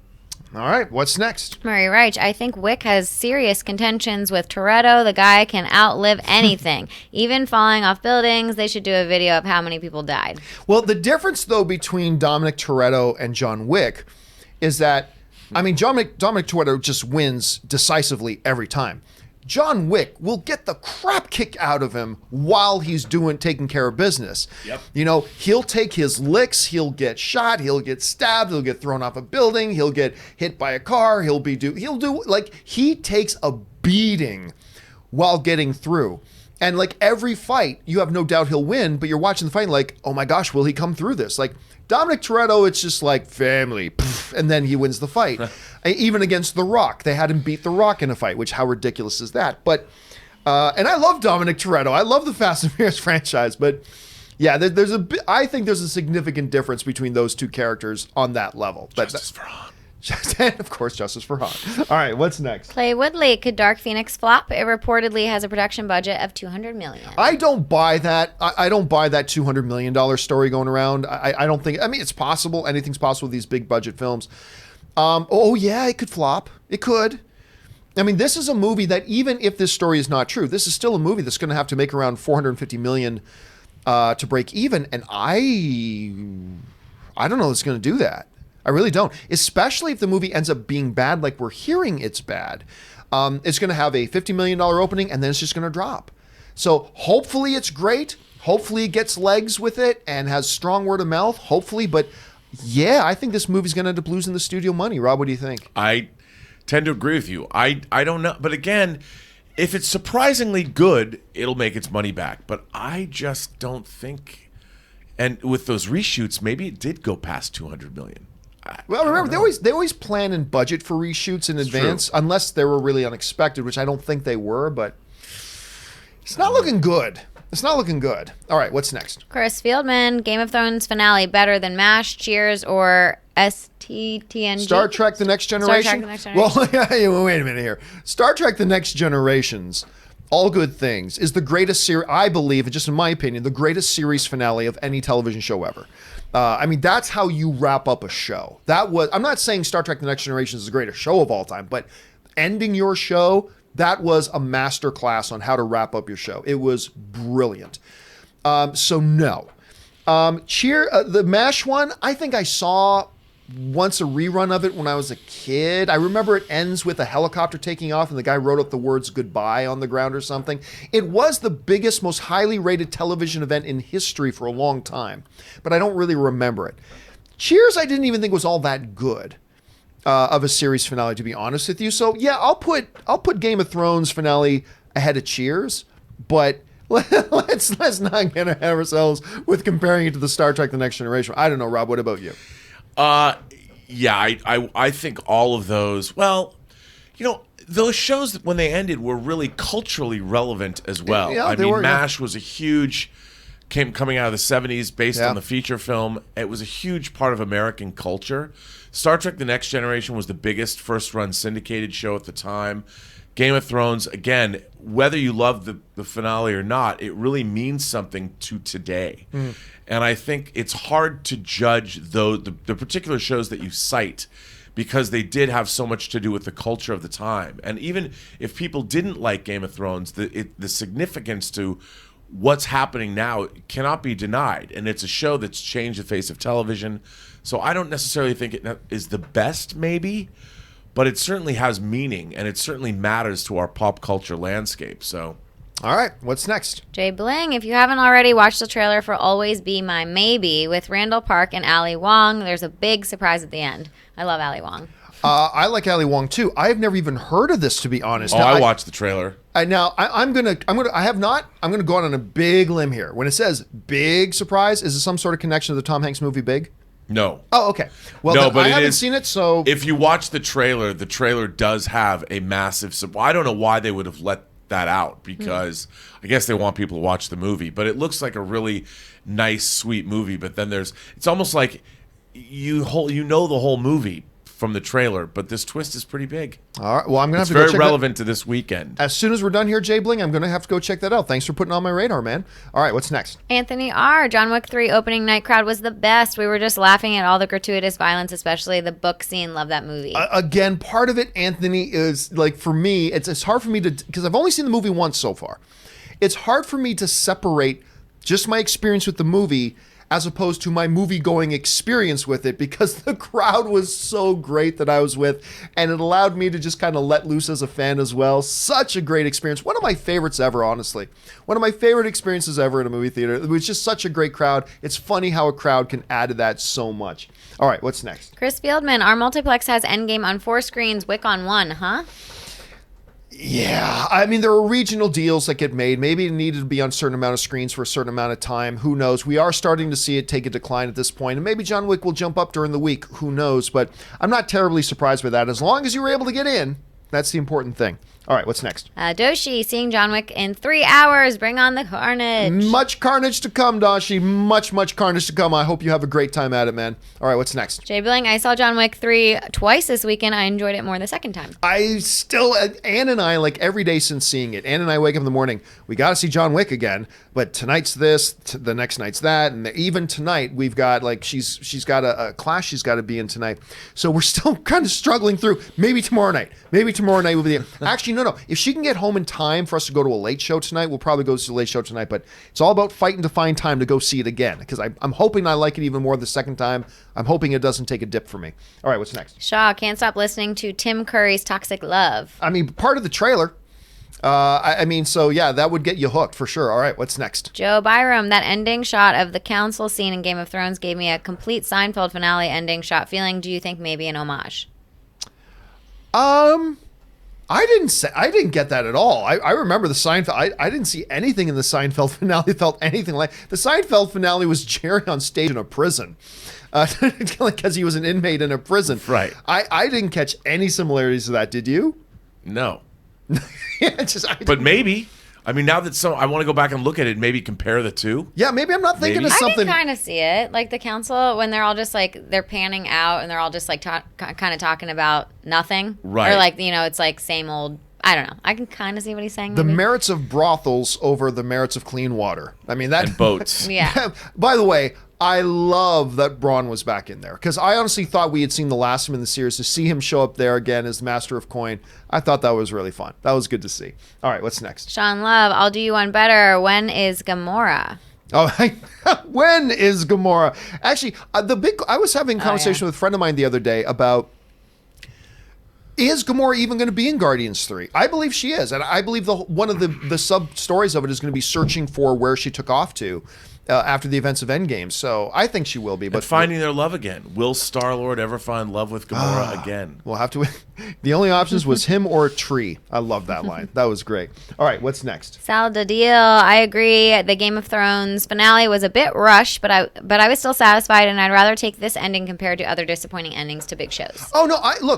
All right, what's next? Murray Reich, I think Wick has serious contentions with Toretto. The guy can outlive anything, even falling off buildings. They should do a video of how many people died. Well, the difference, though, between Dominic Toretto and John Wick is that, Dominic Toretto just wins decisively every time. John Wick will get the crap kicked out of him while he's taking care of business. Yep. He'll take his licks, he'll get shot, he'll get stabbed, he'll get thrown off a building, he'll get hit by a car, he takes a beating while getting through. And like every fight, you have no doubt he'll win, but you're watching the fight like, oh my gosh, will he come through this? Like Dominic Toretto, it's just like family, and then he wins the fight. Even against The Rock, they had him beat The Rock in a fight, which how ridiculous is that? But and I love Dominic Toretto. I love the Fast and Furious franchise, but yeah, I think there's a significant difference between those two characters on that level. Justice for Han. And of course, Justice for Han. All right, what's next? Clay Woodley, could Dark Phoenix flop? It reportedly has a production budget of $200 million. I don't buy that. I don't buy that $200 million story going around. I don't think, it's possible. Anything's possible with these big budget films. Yeah, it could flop. It could. This is a movie that, even if this story is not true, this is still a movie that's going to have to make around $450 million to break even. And I don't know if it's going to do that. I really don't, especially if the movie ends up being bad like we're hearing it's bad. It's going to have a $50 million opening, and then it's just going to drop. So hopefully it's great. Hopefully it gets legs with it and has strong word of mouth, hopefully. But yeah, I think this movie's going to end up losing the studio money. Rob, what do you think? I tend to agree with you. I don't know. But again, if it's surprisingly good, it'll make its money back. But I just don't think. And with those reshoots, maybe it did go past $200 million. Well, remember, they always plan and budget for reshoots in advance, unless they were really unexpected, which I don't think they were, but it's not looking good. It's not looking good. All right, what's next? Chris Fieldman, Game of Thrones finale better than MASH, Jeers, or STTNG? Star Trek The Next Generation? Star Trek The Next Generation. Well, wait a minute here. Star Trek The Next Generations, all good things, is the greatest series, I believe, and just in my opinion, the greatest series finale of any television show ever. That's how you wrap up a show. I'm not saying Star Trek The Next Generation is the greatest show of all time, but ending your show, that was a master class on how to wrap up your show. It was brilliant. So no. The MASH one, I think I saw once a rerun of it when I was a kid. I remember it ends with a helicopter taking off and the guy wrote up the words goodbye on the ground or something. It was the biggest, most highly rated television event in history for a long time, but I don't really remember it. Cheers, I didn't even think was all that good of a series finale, to be honest with you. So yeah, I'll put Game of Thrones finale ahead of Cheers, but let's not get ahead of ourselves with comparing it to the Star Trek: The Next Generation. I don't know, Rob. What about you? Yeah, I think all of those. Well, those shows when they ended were really culturally relevant as well. Yeah, I mean, were, MASH was a huge coming out of the 70s based on the feature film. It was a huge part of American culture. Star Trek: The Next Generation was the biggest first-run syndicated show at the time. Game of Thrones, again, whether you love the finale or not, it really means something to today. And I think it's hard to judge the particular shows that you cite because they did have so much to do with the culture of the time. And even if people didn't like Game of Thrones, the significance to what's happening now cannot be denied. And it's a show that's changed the face of television. So I don't necessarily think it is the best, maybe, but it certainly has meaning, and it certainly matters to our pop culture landscape. So, all right, what's next? Jay Bling, if you haven't already watched the trailer for Always Be My Maybe with Randall Park and Ali Wong, there's a big surprise at the end. I love Ali Wong. I like Ali Wong too. I have never even heard of this, to be honest. Oh, I watched the trailer. I'm gonna go out on a big limb here. When it says big surprise, is it some sort of connection to the Tom Hanks movie Big? No. Oh, okay. Well, no, then but I haven't seen it, so if you watch the trailer does have a massive surprise. I don't know why they would have let that out because I guess they want people to watch the movie, but it looks like a really nice, sweet movie. But then it's almost like you know the whole movie from the trailer, but this twist is pretty big. All right. Well, I'm gonna have It's to go very check relevant to this weekend. As soon as we're done here, Jay Bling, I'm gonna have to go check that out. Thanks for putting it on my radar, man. All right, what's next? Anthony R. John Wick 3 opening night crowd was the best. We were just laughing at all the gratuitous violence, especially the book scene. Love that movie. Again, part of it, Anthony, is like for me, it's hard for me to, because I've only seen the movie once so far. It's hard for me to separate just my experience with the movie as opposed to my movie-going experience with it, because the crowd was so great that I was with, and it allowed me to just kind of let loose as a fan as well. Such a great experience. One of my favorites ever, honestly. One of my favorite experiences ever in a movie theater. It was just such a great crowd. It's funny how a crowd can add to that so much. All right, what's next? Chris Fieldman, our multiplex has Endgame on 4 screens, Wick on 1, huh? Yeah, I mean, there are regional deals that get made. Maybe it needed to be on a certain amount of screens for a certain amount of time. Who knows? We are starting to see it take a decline at this point, and maybe John Wick will jump up during the week. Who knows? But I'm not terribly surprised by that. As long as you were able to get in, that's the important thing. All right, what's next? Doshi, seeing John Wick in 3 hours. Bring on the carnage. Much carnage to come, Doshi. Much carnage to come. I hope you have a great time at it, man. All right, what's next? Jay Bling, I saw John Wick 3 twice this weekend. I enjoyed it more the second time. Ann and I, like every day since seeing it, Ann and I wake up in the morning, we got to see John Wick again, but tonight's this, the next night's that, and even tonight we've got, like, she's got a class she's got to be in tonight. So we're still kind of struggling through. Maybe tomorrow night will be the actually, no. If she can get home in time for us to go to a late show tonight, we'll probably go to the late show tonight. But it's all about fighting to find time to go see it again, because I'm hoping I like it even more the second time. I'm hoping it doesn't take a dip for me. All right, what's next? Shaw, can't stop listening to Tim Curry's Toxic Love. I mean, part of the trailer. So yeah, that would get you hooked for sure. All right, what's next? Joe Byram, that ending shot of the council scene in Game of Thrones gave me a complete Seinfeld finale ending shot feeling. Do you think maybe an homage? I didn't get that at all. I remember the Seinfeld. I didn't see anything in the Seinfeld finale felt anything like the Seinfeld finale was Jerry on stage in a prison, because he was an inmate in a prison. Right. I didn't catch any similarities to that. Did you? No. Yeah, but maybe. I mean, now that I want to go back and look at it, maybe compare the two. Yeah, maybe I'm not thinking of something. I can kind of see it, like the council when they're all just like they're panning out and they're all just like kind of talking about nothing, right? Or like it's like same old. I don't know. I can kind of see what he's saying. The maybe. merits of brothels over the merits of clean water. I mean that. And boats. Yeah. By the way, I love that Braun was back in there, because I honestly thought we had seen the last of him in the series. To see him show up there again as Master of Coin, I thought that was really fun. That was good to see. All right, what's next? Sean Love, I'll do you one better. When is Gamora? Oh, when is Gamora? Actually, I was having a conversation with a friend of mine the other day about, is Gamora even going to be in Guardians 3? I believe she is, and I believe one of the sub stories of it is going to be searching for where she took off to after the events of Endgame. So I think she will be. But finding their love again. Will Star-Lord ever find love with Gamora again? We'll have to. The only options was him or a tree. I love that line. That was great. All right, what's next? Sal Deal. I agree. The Game of Thrones finale was a bit rushed, but I was still satisfied, and I'd rather take this ending compared to other disappointing endings to big shows. Oh no,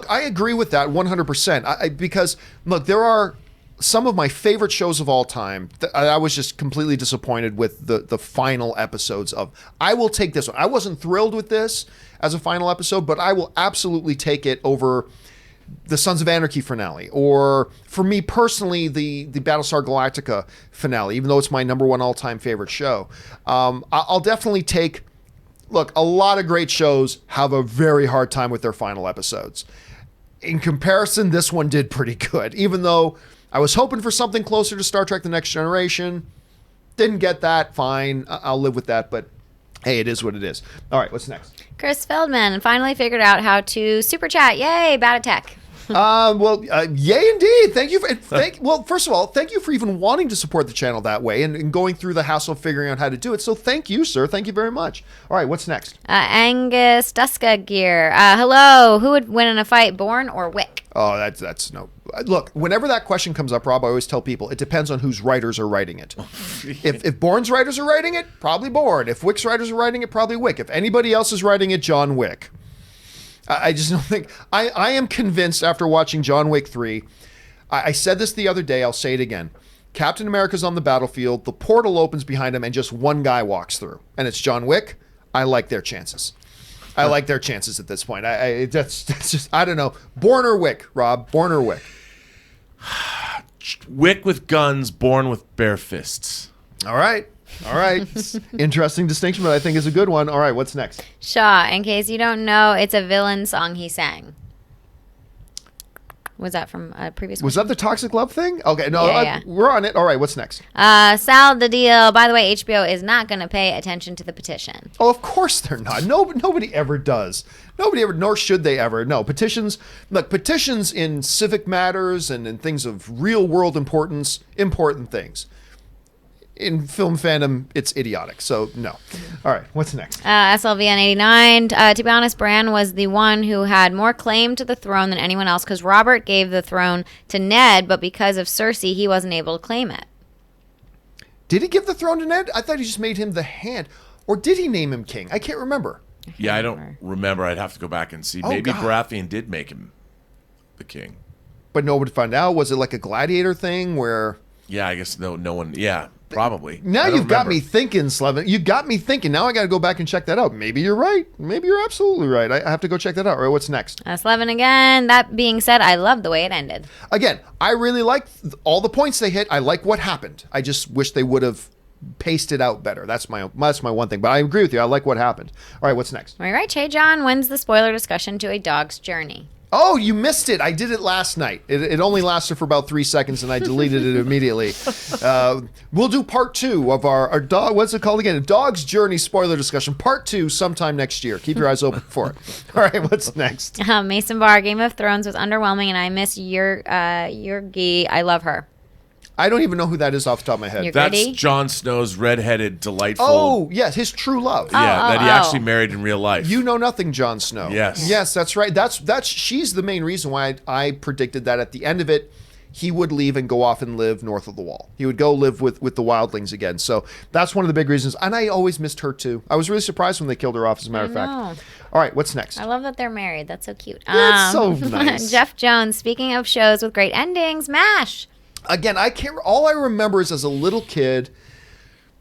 I agree with that 100%. Because look, there are some of my favorite shows of all time. I was just completely disappointed with the final episodes of. I will take this one. I wasn't thrilled with this as a final episode, but I will absolutely take it over the Sons of Anarchy finale, or for me personally, the Battlestar Galactica finale, even though it's my number one all-time favorite show. I'll definitely take. Look, a lot of great shows have a very hard time with their final episodes. In comparison, this one did pretty good, even though I was hoping for something closer to Star Trek The Next Generation. Didn't get that. Fine. I'll live with that. But hey, it is what it is. All right, what's next? Chris Feldman finally figured out how to super chat. Yay, bad at tech. Yay indeed. Thank you. Well, first of all, thank you for even wanting to support the channel that way and going through the hassle of figuring out how to do it. So thank you, sir. Thank you very much. All right, what's next? Angus Duska Gear. Hello. Who would win in a fight, Bourne or Wick? Oh, that's no. Look, whenever that question comes up, Rob, I always tell people it depends on whose writers are writing it. If Bourne's writers are writing it, probably Bourne. If Wick's writers are writing it, probably Wick. If anybody else is writing it, John Wick. I just don't think. I am convinced after watching John Wick 3. I said this the other day. I'll say it again. Captain America's on the battlefield. The portal opens behind him, and just one guy walks through, and it's John Wick. I like their chances. I like their chances at this point. That's just, I don't know. Bourne or Wick, Rob? Bourne or Wick? Wick with guns, Bourne with bare fists. All right. Interesting distinction, but I think is a good one. All right, what's next? Shaw, in case you don't know, it's a villain song he sang. Was that from a previous Was question? that the Toxic Love thing? Okay, no, Yeah. we're on it. All right, what's next? Sal the deal. By the way, HBO is not going to pay attention to the petition. Oh, of course they're not. Nobody ever does. Nobody ever, nor should they ever. No, petitions in civic matters and in things of real world importance, important things. In film fandom, it's idiotic. So, no. All right, what's next? SLVN89. To be honest, Bran was the one who had more claim to the throne than anyone else because Robert gave the throne to Ned, but because of Cersei, he wasn't able to claim it. Did he give the throne to Ned? I thought he just made him the hand. Or did he name him king? I can't remember. Yeah, I don't remember. I'd have to go back and see. Maybe God. Baratheon did make him the king. But nobody found out. Was it like a gladiator thing where... Yeah, I guess no one. Yeah, probably. Now you've got me thinking, Slevin. You got me thinking. Now I got to go back and check that out. Maybe you're right. Maybe you're absolutely right. I have to go check that out. All right, what's next? Slevin again. That being said, I love the way it ended. Again, I really like all the points they hit. I like what happened. I just wish they would have paced it out better. That's my one thing. But I agree with you. I like what happened. All right, what's next? All right, Che John wins the spoiler discussion to A Dog's Journey. Oh, you missed it. I did it last night. It only lasted for about 3 seconds, and I deleted it immediately. We'll do part 2 of our dog. What's it called again? A Dog's Journey spoiler discussion. Part 2 sometime next year. Keep your eyes open for it. All right, what's next? Mason Barr, Game of Thrones was underwhelming, and I miss Yurgi. I love her. I don't even know who that is off the top of my head. That's Jon Snow's redheaded, delightful. Oh, yes, his true love. Yeah, that he actually married in real life. You know nothing, Jon Snow. Yes, that's right. She's the main reason why I predicted that at the end of it, he would leave and go off and live north of the Wall. He would go live with the wildlings again. So that's one of the big reasons. And I always missed her too. I was really surprised when they killed her off, as a matter of fact. All right, what's next? I love that they're married. That's so cute. That's so nice. Jeff Jones, speaking of shows with great endings, MASH. Again, all I remember is as a little kid,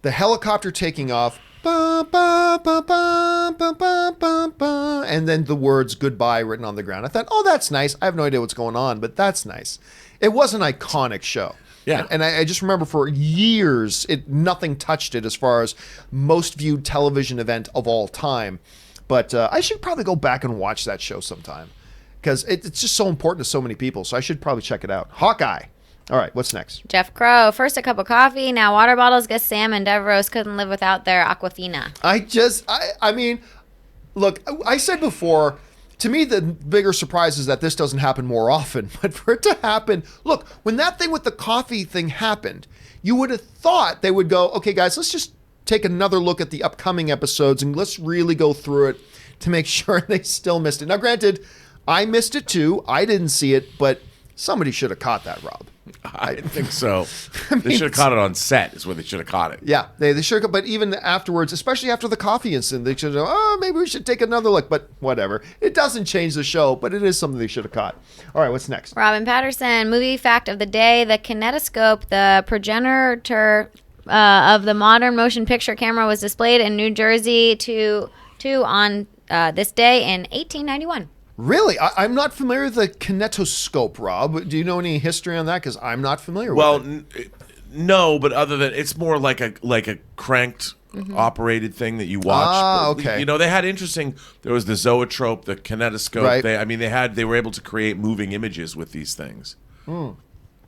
the helicopter taking off, ba, ba, ba, ba, ba, ba, ba, ba, and then the words goodbye written on the ground. I thought, oh, that's nice. I have no idea what's going on, but that's nice. It was an iconic show. Yeah. And I just remember for years, nothing touched it as far as most viewed television event of all time. But I should probably go back and watch that show sometime because it's just so important to so many people. So I should probably check it out. Hawkeye. All right, what's next? Jeff Crow, first a cup of coffee, now water bottles, guess Sam and Devros couldn't live without their Aquafina. I mean, look, I said before, to me, the bigger surprise is that this doesn't happen more often. But for it to happen, look, when that thing with the coffee thing happened, you would have thought they would go, okay, guys, let's just take another look at the upcoming episodes and let's really go through it to make sure they still missed it. Now, granted, I missed it too. I didn't see it, but somebody should have caught that, Rob. I didn't think so. They should have caught it on set is where they should have caught it. Yeah, they should have, but even afterwards, especially after the coffee incident, they should have, maybe we should take another look, but whatever. It doesn't change the show, but it is something they should have caught. All right, what's next? Robin Patterson, movie fact of the day, the kinetoscope, the progenitor of the modern motion picture camera, was displayed in New Jersey on this day in 1891. Really? I'm not familiar with the kinetoscope, Rob. Do you know any history on that? Because I'm not familiar with it. No, but other than it's more like a cranked operated thing that you watch. Okay. You know, they had interesting. There was the zoetrope, the kinetoscope. Right. They were able to create moving images with these things.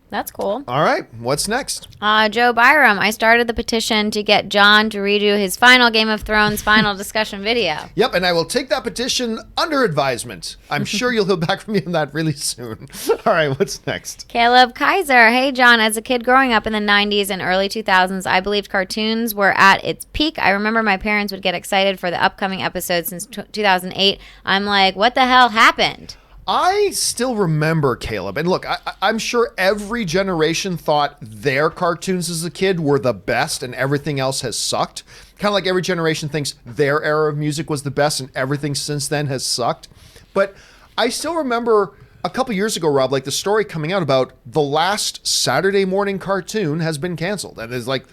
That's cool. All right, what's next? Joe Byram, I started the petition to get John to redo his final Game of Thrones final discussion video. Yep, and I will take that petition under advisement. I'm sure you'll hear back from me on that really soon. All right, what's next? Caleb Kaiser, hey John, as a kid growing up in the 90s and early 2000s, I believed cartoons were at its peak. I remember my parents would get excited for the upcoming episodes since 2008. I'm like, what the hell happened? I still remember, Caleb, and look, I'm sure every generation thought their cartoons as a kid were the best and everything else has sucked. Kind of like every generation thinks their era of music was the best and everything since then has sucked. But I still remember a couple years ago, Rob, like the story coming out about the last Saturday morning cartoon has been canceled. And it's like,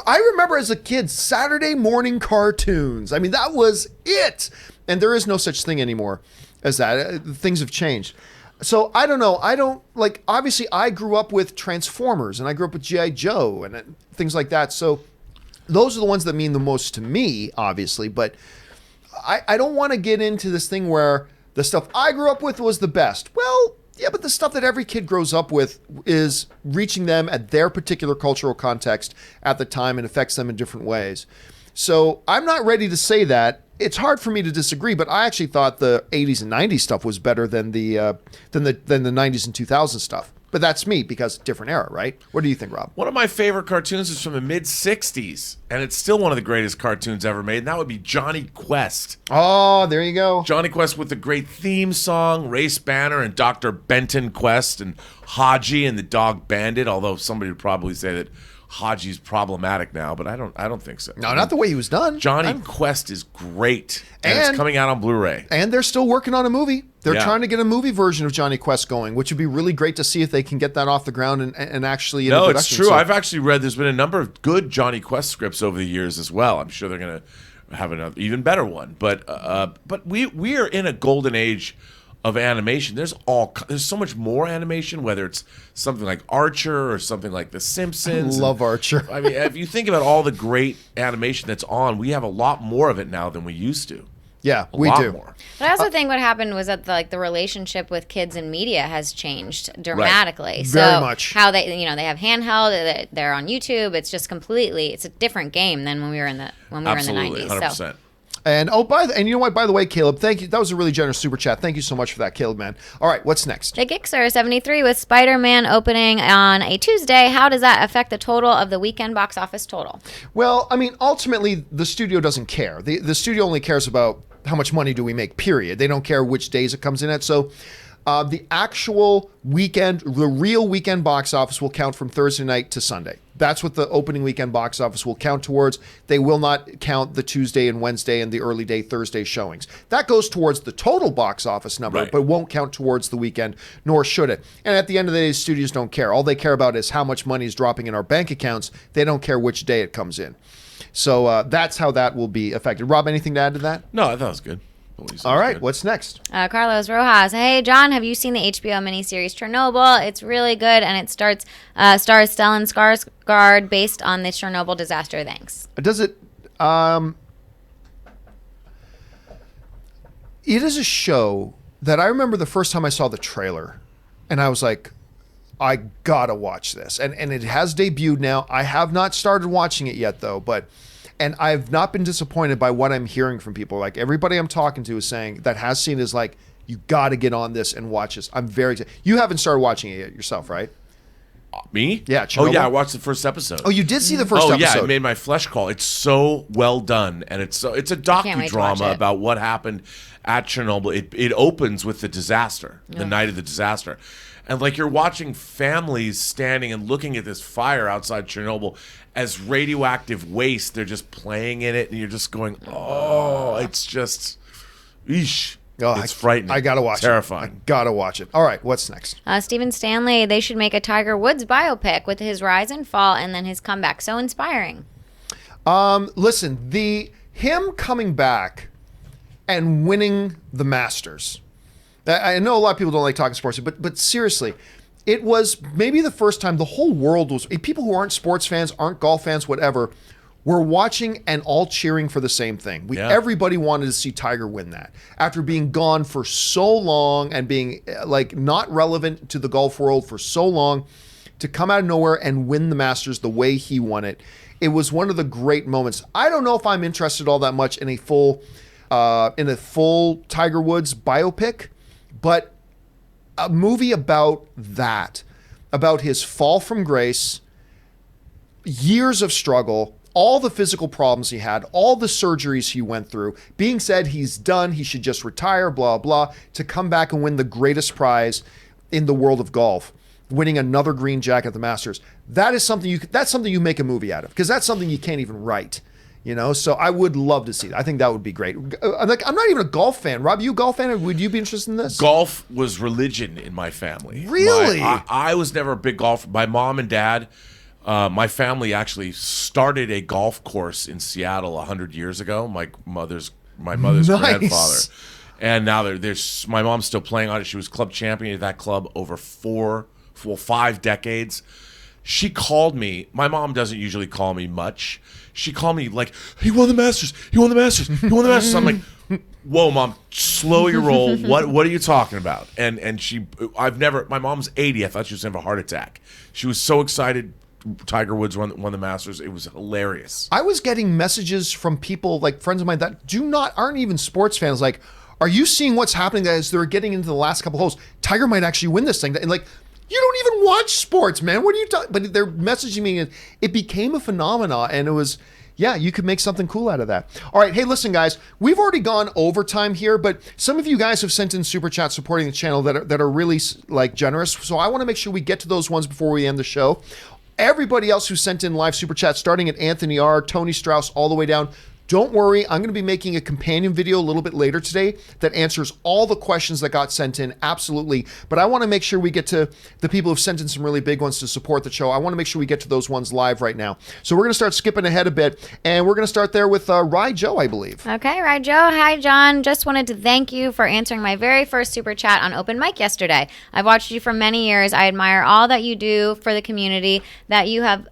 I remember as a kid, Saturday morning cartoons. I mean, that was it. And there is no such thing anymore as that. Things have changed. So I don't know. Obviously I grew up with Transformers and I grew up with G.I. Joe and things like that. So those are the ones that mean the most to me, obviously. But I don't want to get into this thing where the stuff I grew up with was the best. Well, yeah, but the stuff that every kid grows up with is reaching them at their particular cultural context at the time and affects them in different ways. So I'm not ready to say that. It's hard for me to disagree, but I actually thought the 80s and 90s stuff was better than the 90s and 2000s stuff. But that's me because different era, right? What do you think, Rob? One of my favorite cartoons is from the mid-'60s, and it's still one of the greatest cartoons ever made, and that would be Johnny Quest. Oh, there you go. Johnny Quest with the great theme song, Race Banner and Dr. Benton Quest and Haji and the Dog Bandit, although somebody would probably say that Haji's problematic now, but I don't think so. No, not the way he was done. Johnny Quest is great, and it's coming out on Blu-ray. And they're still working on a movie. They're Yeah. trying to get a movie version of Johnny Quest going, which would be really great to see if they can get that off the ground and actually into No, it's production. true. So- I've actually read there's been a number of good Johnny Quest scripts over the years as well. I'm sure they're going to have another even better one. But we are in a golden age of animation. There's so much more animation, whether it's something like Archer or something like The Simpsons. I love Archer. I mean, if you think about all the great animation that's on, we have a lot more of it now than we used to. Yeah, A we lot do. more. But I also think what happened was that the relationship with kids and media has changed dramatically. So Very much. how they they have handheld, they're on YouTube. It's just it's a different game than when we were in the Absolutely, 90s. 100%. So And and you know what? By the way, Caleb, thank you. That was a really generous super chat. Thank you so much for that, Caleb, man. All right, what's next? the Gixxer 73 with Spider-Man opening on a Tuesday. How does that affect the total of the weekend box office total? Well, I mean, ultimately, the studio doesn't care. The studio only cares about how much money do we make, period. They don't care which days it comes in at. So the actual weekend, the real weekend box office will count from Thursday night to Sunday. That's what the opening weekend box office will count towards. They will not count the Tuesday and Wednesday and the early day Thursday showings. That goes towards the total box office number, Right. but won't count towards the weekend, nor should it. And at the end of the day, studios don't care. All they care about is how much money is dropping in our bank accounts. They don't care which day it comes in. So that's how that will be affected. Rob, anything to add to that? No, I thought it was good. All right, what's next? Carlos Rojas. Hey, John, have you seen the HBO miniseries Chernobyl? It's really good, and it stars Stellan Skarsgård based on the Chernobyl disaster. Thanks. Does it? It is a show that I remember the first time I saw the trailer, and I was like, I gotta watch this. And it has debuted now. I have not started watching it yet though, and I've not been disappointed by what I'm hearing from people. Like everybody I'm talking to is saying that has seen is like, you gotta get on this and watch this. I'm very excited. You haven't started watching it yet yourself, right? Me? Yeah. Oh Chernobyl? yeah, I watched the first episode. Oh, you did see the first episode? Yeah, it made my flesh crawl. It's so well done, and it's a wait to docudrama watch it. about what happened at Chernobyl. It opens with the disaster, the night of the disaster, and like you're watching families standing and looking at this fire outside Chernobyl as radioactive waste. They're just playing in it, and you're just going, oh, it's just, eesh. Oh, It's frightening. I gotta watch Terrifying. it. I gotta watch it. All right, what's next? Stephen Stanley, they should make a Tiger Woods biopic with his rise and fall and then his comeback. So inspiring. Listen, him coming back and winning the Masters. I know a lot of people don't like talking sports, but seriously, it was maybe the first time the whole world was, people who aren't sports fans, aren't golf fans, whatever, were watching and all cheering for the same thing. Everybody wanted to see Tiger win that. After being gone for so long and being like not relevant to the golf world for so long, to come out of nowhere and win the Masters the way he won it, it was one of the great moments. I don't know if I'm interested all that much in a full Tiger Woods biopic, but a movie about that, about his fall from grace, years of struggle, all the physical problems he had, all the surgeries he went through, being said he's done, he should just retire, blah, blah, to come back and win the greatest prize in the world of golf, winning another green jacket at the Masters. That's something you make a movie out of, because that's something you can't even write, so I would love to see that. I think that would be great. I'm not even a golf fan. Rob, you a golf fan? Would you be interested in this? Golf was religion in my family. Really? I was never a big golfer. My mom and dad, my family actually started a golf course in Seattle 100 years ago. My mother's Nice. grandfather, and now there's my mom's still playing on it. She was club champion at that club over 5 decades. She called me. My mom doesn't usually call me much. She called me like, he won the Masters. He won the Masters. He won the Masters. I'm like, whoa, Mom, slow your roll. What are you talking about? And my mom's 80. I thought she was going to have a heart attack. She was so excited Tiger Woods won the Masters. It was hilarious. I was getting messages from people, like friends of mine, that aren't even sports fans. Like, are you seeing what's happening as they're getting into the last couple holes? Tiger might actually win this thing. And like, you don't even watch sports, man. What are you talking? But they're messaging me, and it became a phenomenon. And it was, yeah, you could make something cool out of that. All right, hey, listen, guys, we've already gone overtime here, but some of you guys have sent in super chats supporting the channel that are really like generous. So I want to make sure we get to those ones before we end the show. Everybody else who sent in live super chats, starting at Anthony R., Tony Strauss, all the way down, don't worry, I'm going to be making a companion video a little bit later today that answers all the questions that got sent in, absolutely. But I want to make sure we get to the people who've sent in some really big ones to support the show. I want to make sure we get to those ones live right now. So we're going to start skipping ahead a bit, and we're going to start there with Rye Joe, I believe. Okay, Rye Joe. Hi, John. Just wanted to thank you for answering my very first super chat on Open Mic yesterday. I've watched you for many years. I admire all that you do for the community that you have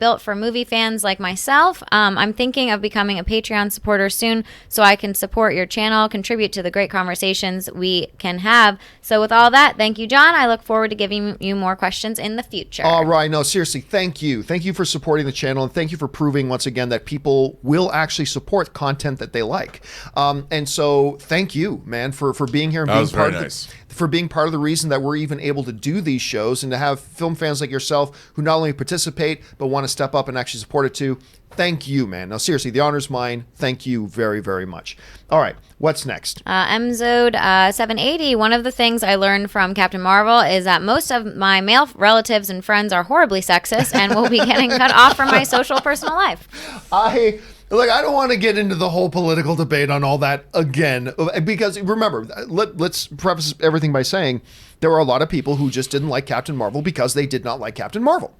built for movie fans like myself. I'm thinking of becoming a Patreon supporter soon so I can support your channel, contribute to the great conversations we can have. So with all that, thank you, John. I look forward to giving you more questions in the future. All right. No, seriously, thank you. Thank you for supporting the channel, and thank you for proving once again that people will actually support content that they like. And so thank you, man, for being here and being part of nice. For being part of the reason that we're even able to do these shows, and to have film fans like yourself who not only participate but want to step up and actually support it too. Thank you, man. No, seriously, the honor's mine. Thank you very, very much. All right, what's next? Mzode 780. One of the things I learned from Captain Marvel is that most of my male relatives and friends are horribly sexist and will be getting cut off from my social personal life. I don't want to get into the whole political debate on all that again, because remember, let's preface everything by saying there are a lot of people who just didn't like Captain Marvel because they did not like Captain Marvel.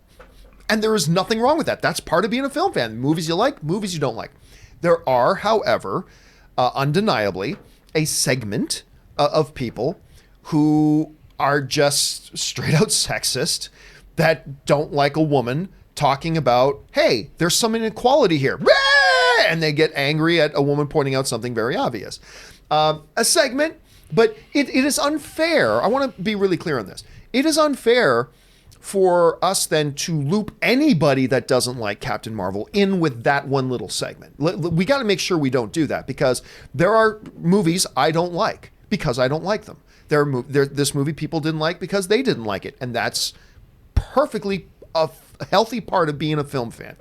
And there is nothing wrong with that. That's part of being a film fan. Movies you like, movies you don't like. There are, however, undeniably, a segment of people who are just straight out sexist that don't like a woman talking about, hey, there's some inequality here. And they get angry at a woman pointing out something very obvious. A segment But it is unfair. I want to be really clear on this. It is unfair for us then to loop anybody that doesn't like Captain Marvel in with that one little segment. We got to make sure we don't do that, because there are movies I don't like because I don't like them. This movie people didn't like because they didn't like it, and that's perfectly a healthy part of being a film fan.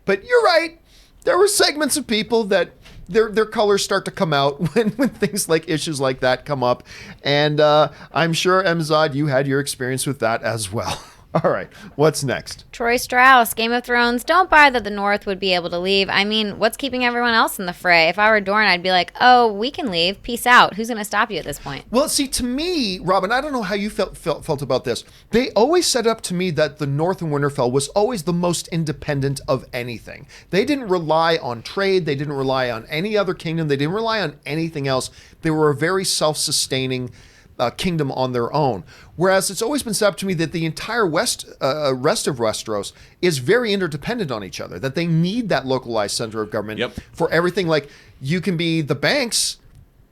But you're right. There were segments of people that their colors start to come out when things like issues like that come up. And I'm sure, Emzad, you had your experience with that as well. All right, what's next? Troy Strauss, Game of Thrones. Don't buy that the North would be able to leave. I mean, what's keeping everyone else in the fray? If I were Dorne, I'd be like, oh, we can leave. Peace out. Who's going to stop you at this point? Well, see, to me, Robin, I don't know how you felt about this. They always set up to me that the North in Winterfell was always the most independent of anything. They didn't rely on trade. They didn't rely on any other kingdom. They didn't rely on anything else. They were a very self-sustaining kingdom on their own. Whereas it's always been set up to me that the entire rest of Westeros is very interdependent on each other, that they need that localized center of government for everything. Like, you can be the banks,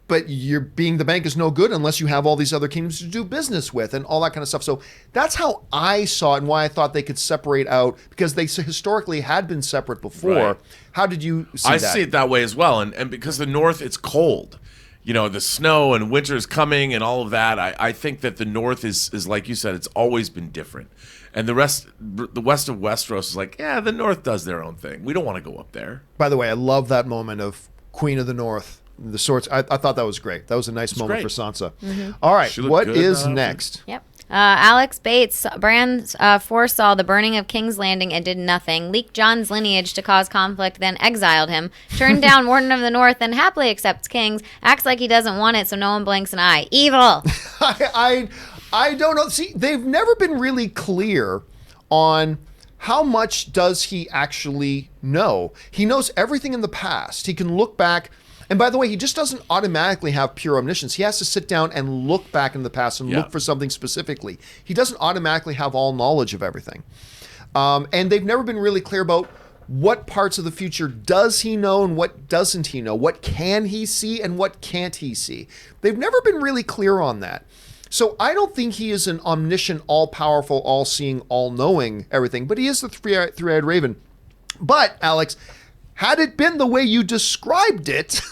but being the bank is no good unless you have all these other kingdoms to do business with and all that kind of stuff. So that's how I saw it and why I thought they could separate out, because they historically had been separate before. Right. How did you see that? I see it that way as well. And because the North, it's cold. You know, the snow and winter is coming and all of that. I think that the North is like you said, it's always been different. And the west of Westeros is like, yeah, the North does their own thing. We don't want to go up there. By the way, I love that moment of Queen of the North, the swords. I thought that was great. That was a nice moment for Sansa. Mm-hmm. All right, what is next? Yep. Alex Bates, Bran foresaw the burning of King's Landing and did nothing, leaked Jon's lineage to cause conflict, then exiled him, turned down Warden of the North, and happily accepts Kings, acts like he doesn't want it so no one blinks an eye. Evil! I don't know. See, they've never been really clear on how much does he actually know. He knows everything in the past. He can look back. And by the way, he just doesn't automatically have pure omniscience. He has to sit down and look back in the past and look for something specifically. He doesn't automatically have all knowledge of everything. And they've never been really clear about what parts of the future does he know and what doesn't he know. What can he see and what can't he see? They've never been really clear on that. So I don't think he is an omniscient, all-powerful, all-seeing, all-knowing everything. But he is the three-eyed raven. But, Alex, had it been the way you described it...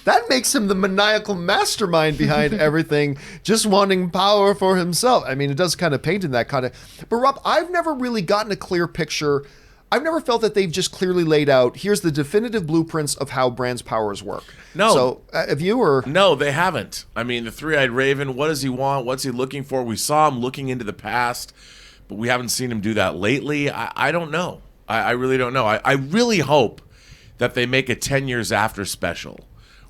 that makes him the maniacal mastermind behind everything, just wanting power for himself. I mean, it does kind of paint in that kind of... But Rob, I've never really gotten a clear picture. I've never felt that they've just clearly laid out, here's the definitive blueprints of how Bran's powers work. No. So, have you or... No, they haven't. I mean, the three-eyed raven, what does he want? What's he looking for? We saw him looking into the past, but we haven't seen him do that lately. I don't know. I really don't know. I really hope that they make a 10 years after special,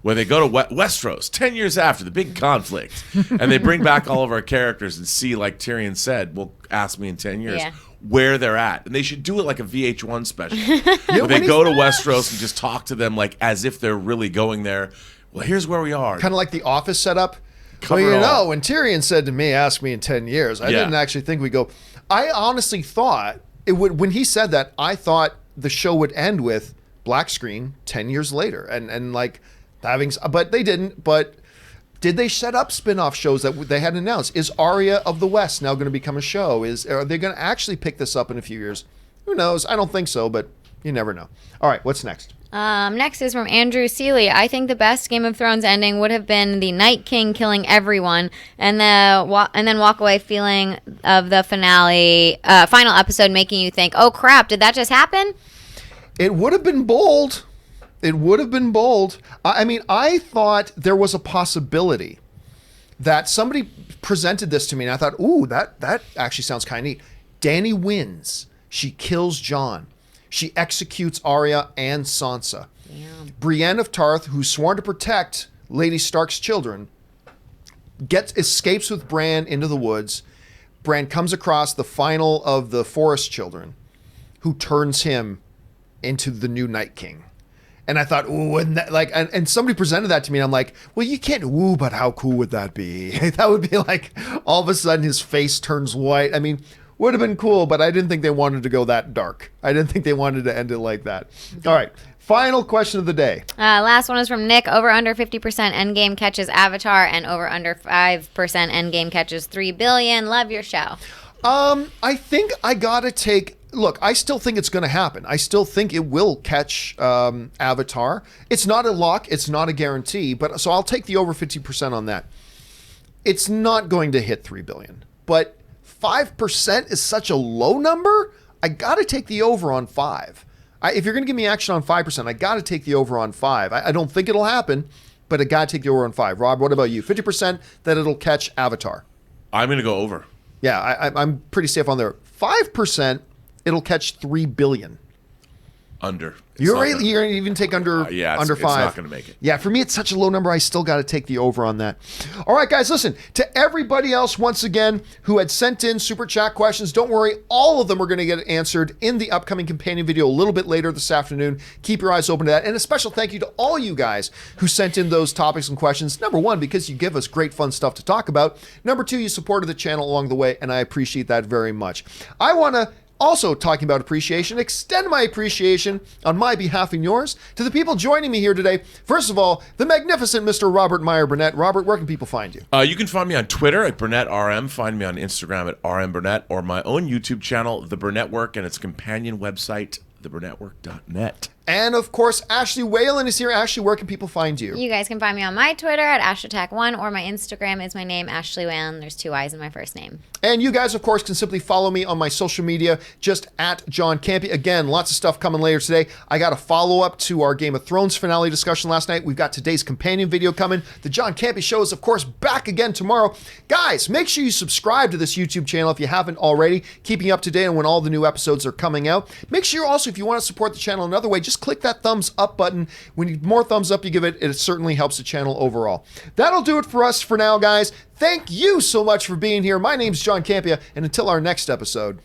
where they go to Westeros 10 years after the big conflict, and they bring back all of our characters and see, like Tyrion said, well, ask me in 10 years, where they're at. And they should do it like a VH1 special, where they go to Westeros and just talk to them like as if they're really going there. Well, here's where we are. Kind of like the Office setup. Well, you know, when Tyrion said to me, ask me in 10 years, I didn't actually think we'd go. I honestly thought, when he said that, I thought the show would end with black screen 10 years later. And like... But they didn't. But did they set up spin-off shows that they hadn't announced? Is Arya of the West now going to become a show? Are they going to actually pick this up in a few years? Who knows? I don't think so, but you never know. All right, what's next? Next is from Andrew Seeley. I think the best Game of Thrones ending would have been the Night King killing everyone, and then walk away feeling of the final episode, making you think, "Oh crap, did that just happen?" It would have been bold. It would have been bold. I mean, I thought there was a possibility that somebody presented this to me, and I thought, ooh, that actually sounds kind of neat. Dany wins. She kills Jon. She executes Arya and Sansa. Damn. Brienne of Tarth, who's sworn to protect Lady Stark's children, escapes with Bran into the woods. Bran comes across the final of the Forest Children, who turns him into the new Night King. And I thought, ooh, wouldn't that, like, and somebody presented that to me, and I'm like, well, you can't, ooh, but how cool would that be? That would be like, all of a sudden his face turns white. I mean, would have been cool, but I didn't think they wanted to go that dark. I didn't think they wanted to end it like that. All right, Final question of the day. Last one is from Nick. Over under 50% Endgame catches Avatar, and over under 5% Endgame catches 3 billion. Love your show. I think I gotta take. Look, I still think it's going to happen. I still think it will catch Avatar. It's not a lock. It's not a guarantee. But so I'll take the over 50% on that. It's not going to hit 3 billion, but 5% is such a low number. I got to take the over on 5. If you're going to give me action on 5%, I got to take the over on 5. I don't think it'll happen, but I got to take the over on 5. Rob, what about you? 50% that it'll catch Avatar. I'm going to go over. Yeah, I'm pretty safe on there. 5%, it'll catch 3 billion. Under. You're going to even take under 5. It's not going to make it. Yeah, for me, it's such a low number. I still got to take the over on that. All right, guys, listen. To everybody else, once again, who had sent in super chat questions, don't worry. All of them are going to get answered in the upcoming companion video a little bit later this afternoon. Keep your eyes open to that. And a special thank you to all you guys who sent in those topics and questions. Number one, because you give us great fun stuff to talk about. Number two, you supported the channel along the way, and I appreciate that very much. I want to also, talking about appreciation, extend my appreciation on my behalf and yours to the people joining me here today. First of all, the magnificent Mr. Robert Meyer Burnett. Robert, where can people find you? You can find me on Twitter at BurnettRM. Find me on Instagram at RMBurnett, or my own YouTube channel, The Burnett Work, and its companion website, theburnettwork.net. And of course, Ashley Whalen is here. Ashley, where can people find you? You guys can find me on my Twitter at AshAttack1, or my Instagram is my name, Ashley Whalen. There's 2 I's in my first name. And you guys, of course, can simply follow me on my social media, just at John Campea. Again, lots of stuff coming later today. I got a follow-up to our Game of Thrones finale discussion last night. We've got today's companion video coming. The John Campea Show is, of course, back again tomorrow. Guys, make sure you subscribe to this YouTube channel if you haven't already, keeping up to date on when all the new episodes are coming out. Make sure also, if you want to support the channel another way, just click that thumbs up button. When you more thumbs up you give it, it certainly helps the channel overall. That'll do it for us for now, guys. Thank you so much for being here. My name's John Campea, and until our next episode,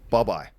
bye-bye.